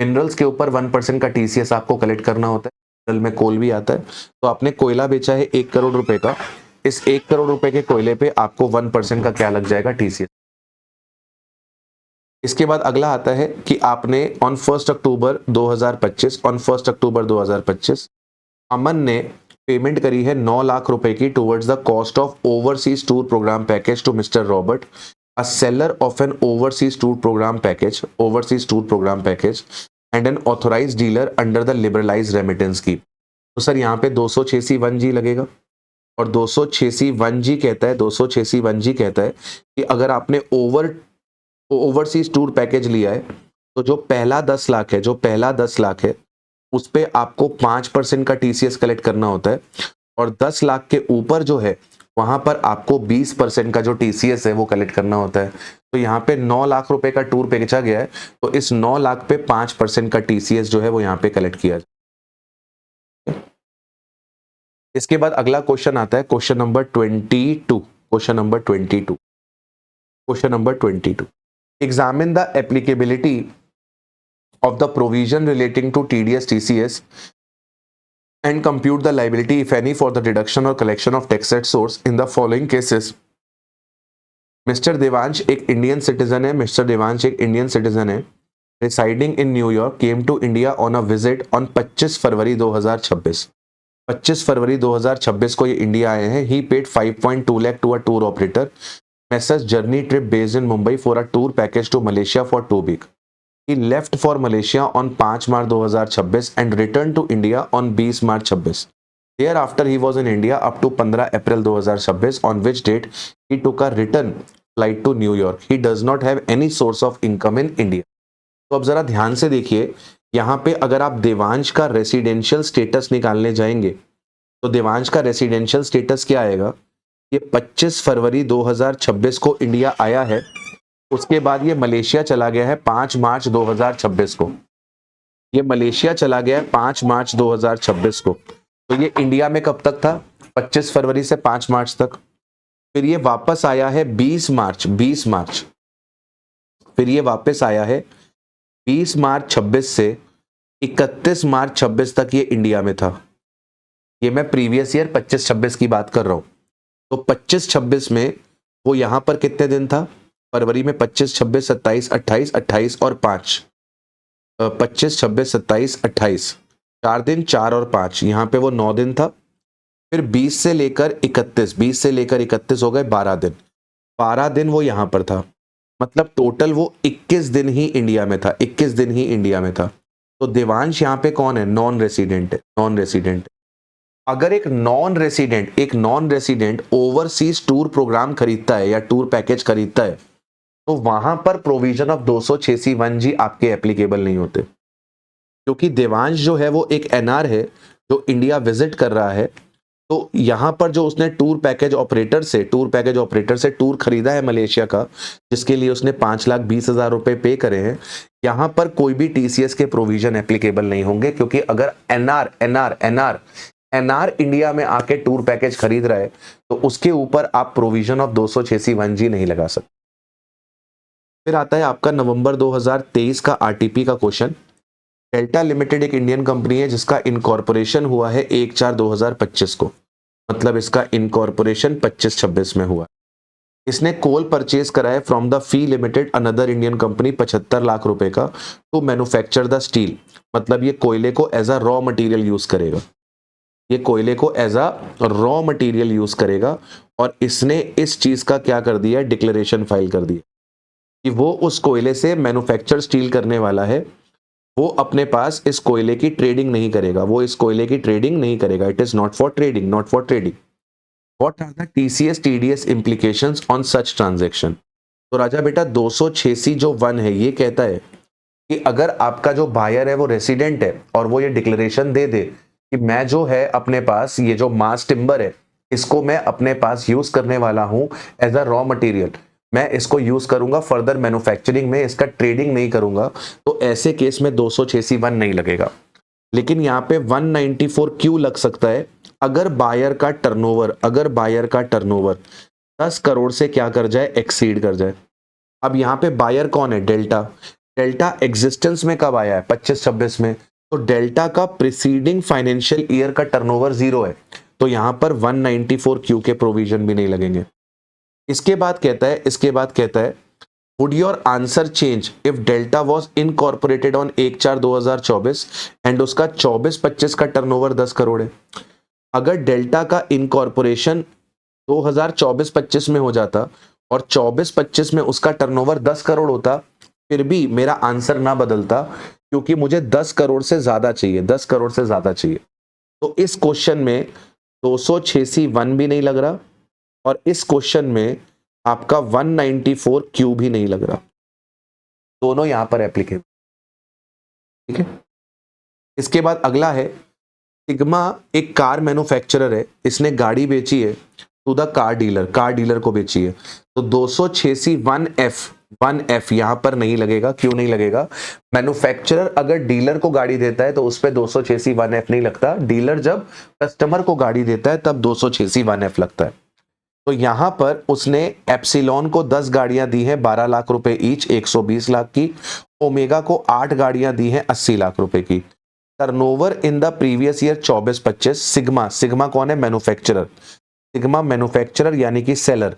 मिनरल्स के ऊपर 1% का TCS आपको कलेक्ट करना होता है, मिनरल में कोल भी आता है। तो आपने कोयला बेचा है 1 करोड़ रुपए का, इस 1 करोड़ रुपए के कोयले पे आपको 1% का क्या लग जाएगा? TCS। इसके बाद अगला आता है कि आपने ऑन 1 अक्टूबर 2025 अमन ने पेमेंट करी है 9 लाख रुपए की towards the cost of overseas tour programme package to mister Robert, a seller of an overseas tour programme package and an authorised dealer under the liberalised remittance scheme. तो सर यहाँ पे 286(1)(g लगेगा और 286(1)(g कहता है कि अगर आपने ओवरसीज टूर पैकेज लिया है तो जो पहला 10 लाख है उस पे आपको 5% का TCS कलेक्ट करना होता है और 10 लाख के ऊपर जो है वहां पर आपको 20% का जो TCS है वो कलेक्ट करना होता है। तो यहाँ पे 9 लाख रुपए का टूर बेचा गया है, तो इस 9 लाख पे 5% का TCS जो है वो यहाँ पे कलेक्ट किया जाए। इसके बाद अगला क्वेश्चन आता है question number 22। Examine the applicability of the provision relating to TDS, TCS and compute the liability if any for the deduction or collection of tax at source in the following cases. Mister Devansh एक इंडियन सिटीजन है, residing in New York came to India on a visit on 25 फरवरी 2026 को ये इंडिया आए हैं। He paid 5.2 lakh to a tour operator, Messrs Journey Trip based in Mumbai for a tour package to Malaysia for 2 weeks. He left for Malaysia on 5 March 2026 and returned to India on 20 March 26. Thereafter, he was in India up to 15 April 2026, on which date he took a return flight to New York. He does not have any source of income in India. तो अब जरा ध्यान से देखिए, यहाँ पे अगर आप देवांश का रेसिडेंशियल स्टेटस निकालने जाएंगे तो देवांश का रेसिडेंशियल स्टेटस क्या आएगा? ये 25 फरवरी 2026 को इंडिया आया है, उसके बाद ये मलेशिया चला गया है 5 मार्च 2026 को। ये मलेशिया चला गया है 5 मार्च 2026 को। तो ये इंडिया में कब तक था? 25 फरवरी से 5 मार्च तक। फिर ये वापस आया है 20 मार्च। फिर ये वापस आया है 20 मार्च 26 से 31 मार्च 26 तक ये इंडिया में था। ये मैं प्रीवियस ईयर 25-26 की बात कर रहा हूं। तो 25-26 में वो यहां पर कितने दिन था? फरवरी में 25, 26, 27, 28, 28 और 5, 25, 26, 27, 28, 4 दिन, 4 और 5, यहाँ पे वो 9 दिन था। फिर 20 से लेकर 31 हो गए 12 दिन। 12 दिन वो यहाँ पर था, मतलब टोटल वो 21 दिन ही इंडिया में था। तो देवांश यहाँ पे कौन है? Non resident. अगर एक non resident overseas tour programme खरीदता है या टूर पैकेज खरीदता है तो वहां पर प्रोविजन ऑफ 286(1)(g आपके एप्लीकेबल नहीं होते, क्योंकि देवांश जो है वो एक NR है जो इंडिया विजिट कर रहा है। तो यहां पर जो उसने टूर पैकेज ऑपरेटर से टूर खरीदा है मलेशिया का, जिसके लिए उसने 5,20,000 रुपए पे करे हैं, यहां पर कोई भी TCS के प्रोविजन एप्लीकेबल नहीं होंगे, क्योंकि अगर NR इंडिया में आके टूर पैकेज खरीद रहा है तो उसके ऊपर आप प्रोविजन ऑफ 286(1)(g नहीं लगा सकते। फिर आता है आपका नवंबर 2023 का आरटीपी का क्वेश्चन। डेल्टा लिमिटेड एक इंडियन कंपनी है जिसका इनकॉर्पोरेशन हुआ है 1/4/2025 को, मतलब इसका इनकॉर्पोरेशन 25-26 में हुआ। इसने कोल परचेज करा है from the fee limited another Indian company 75 lakh रुपए का टू मैन्युफैक्चर द स्टील, मतलब ये कोयले को as a raw material use करेगा, ये कोयले को as a raw material use करेगा। और इसने इस चीज का क्या कर दिया, डिक्लेरेशन फाइल कर दिया कि वो उस कोयले से मैन्युफैक्चर स्टील करने वाला है। वो अपने पास इस कोयले की ट्रेडिंग नहीं करेगा, वो इस कोयले की ट्रेडिंग नहीं करेगा। It is not for trading, not for trading. What are the TCS TDS implications on such transaction? तो राजा बेटा 286 जो 1 है ये कहता है कि अगर आपका जो बायर है वो रेसिडेंट है और वो ये डिक्लेरेशन दे दे कि मैं जो है अपने पास ये जो मास टिम्बर है इसको मैं अपने पास यूज करने वाला हूं एज अ रॉ मटेरियल, मैं इसको यूज करूंगा फर्दर मैन्युफैक्चरिंग में, इसका ट्रेडिंग नहीं करूंगा, तो ऐसे केस में 286(1) नहीं लगेगा। लेकिन यहाँ पे 194 क्यों लग सकता है? अगर बायर का टर्नओवर 10 करोड़ से क्या कर जाए, एक्सीड कर जाए। अब यहाँ पे बायर कौन है? डेल्टा। डेल्टा एग्जिस्टेंस में कब आया है? 25-26 में। तो डेल्टा का प्रीसीडिंग फाइनेंशियल ईयर का टर्नओवर 0 है, तो यहां पर 194 क्यू के प्रोविजन भी नहीं लगेंगे। इसके बाद कहता है would your answer change if delta was incorporated on 1/4/2024 and उसका 24-25 का टर्नओवर 10 करोड़ है। अगर डेल्टा का इनकॉर्पोरेशन 2024-25 में हो जाता और 24-25 में उसका टर्नओवर 10 करोड़ होता, फिर भी मेरा आंसर ना बदलता, क्योंकि मुझे 10 करोड़ से ज्यादा चाहिए, 10 करोड़ से ज्यादा चाहिए। तो इस क्वेश्चन में 286(1) भी नहीं लग रहा और इस क्वेश्चन में आपका 194 क्यू भी नहीं लग रहा, दोनों यहां पर एप्लीकेबल। ठीक है। इसके बाद अगला है सिग्मा एक कार मैन्युफैक्चरर है, इसने गाड़ी बेची है टू द कार डीलर को बेची है, तो 286(1)(f) यहां पर नहीं लगेगा। क्यों नहीं लगेगा? मैन्युफैक्चरर अगर डीलर को गाड़ी देता है तो उस पर 286(1)(f) नहीं लगता, डीलर जब कस्टमर को गाड़ी देता है तब 286(1)(f) लगता है। तो यहां पर उसने एप्सिलॉन को 10 गाड़ियां दी हैं 12 लाख रुपए ईच, 120 लाख की। ओमेगा को 8 गाड़ियां दी हैं 80 लाख रुपए की। Turnover in the previous year 24-25। Sigma कौन है? मैन्युफैक्चरर। सिग्मा मैन्युफैक्चरर यानी कि सेलर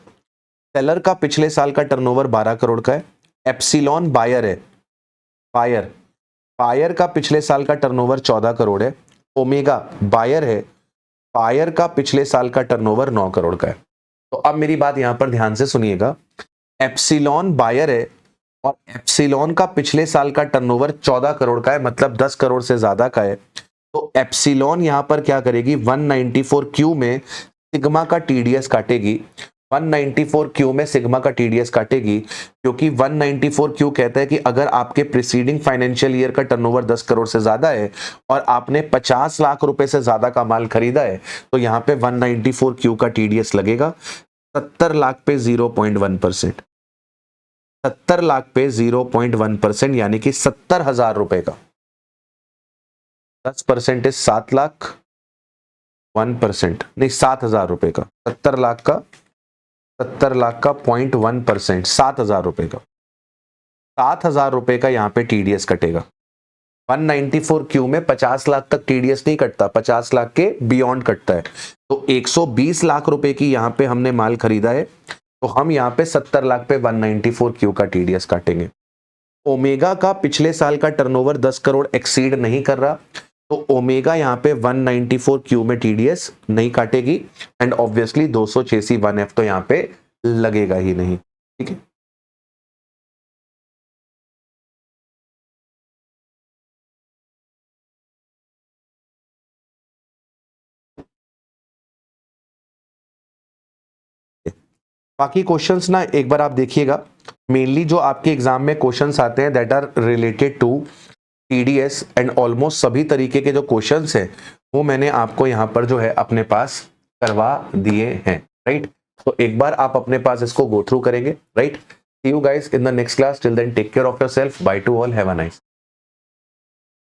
का पिछले साल का टर्नओवर 12 करोड़ का है। एप्सिलॉन बायर है, बायर का पिछले साल का टर्नओवर 14 करोड़ है। ओमेगा बायर है, बायर का पिछले साल का टर्नओवर 9 करोड़ का है। तो अब मेरी बात यहां पर ध्यान से सुनिएगा, एप्सिलॉन बायर है और एप्सिलॉन का पिछले साल का टर्नओवर 14 करोड़ का है, मतलब 10 करोड़ से ज्यादा का है। तो एप्सिलॉन यहां पर क्या करेगी? 194 क्यू में सिग्मा का टीडीएस काटेगी, 194 क्यू में सिग्मा का टीडीएस काटेगी, क्योंकि 194 क्यू कहता है कि अगर आपके प्रीसीडिंग फाइनेंशियल ईयर का टर्नओवर 10 करोड़ से ज्यादा है और आपने 50 लाख रुपए से ज्यादा का माल खरीदा है, तो यहां पे 194 क्यू का टीडीएस लगेगा। 70 लाख पे 0.1%, 70 लाख पे 0.1% यानी कि 70,000 रुपए का 10% इज 7 लाख, 1% नहीं 7,000 रुपए का, 70 लाख का 0.1%, 7,000 रुपए का, 7,000 रुपए का यहाँ पे टीडीएस कटेगा। 194 क्यू में 50 लाख तक टीडीएस नहीं कटता, 50 लाख के बियॉन्ड कटता है। तो 120 लाख रुपए की यहाँ पे हमने माल खरीदा है, तो हम यहाँ पे 70 लाख पे 194 क्यू का टीडीएस काटेंगे। ओमेगा का पिछले साल का टर्नओवर 10 करोड़ एक्सीड नहीं कर रहा, तो ओमेगा यहाँ पे 194 क्यू में टीडीएस नहीं काटेगी एंड ऑब्वियसली 286(1)(f) तो यहाँ पे लगेगा ही नहीं। ठीक है। बाकी क्वेश्चंस ना एक बार आप देखिएगा, मेनली जो आपके एग्जाम में क्वेश्चंस आते हैं that are related to TDS and almost सभी तरीके के जो क्वेश्चंस हैं वो मैंने आपको यहाँ पर जो है अपने पास करवा दिए हैं, राइट। तो एक बार आप अपने पास इसको गो थ्रू करेंगे, right. See you guys in the next class, till then take care of yourself, bye to all, have a nice.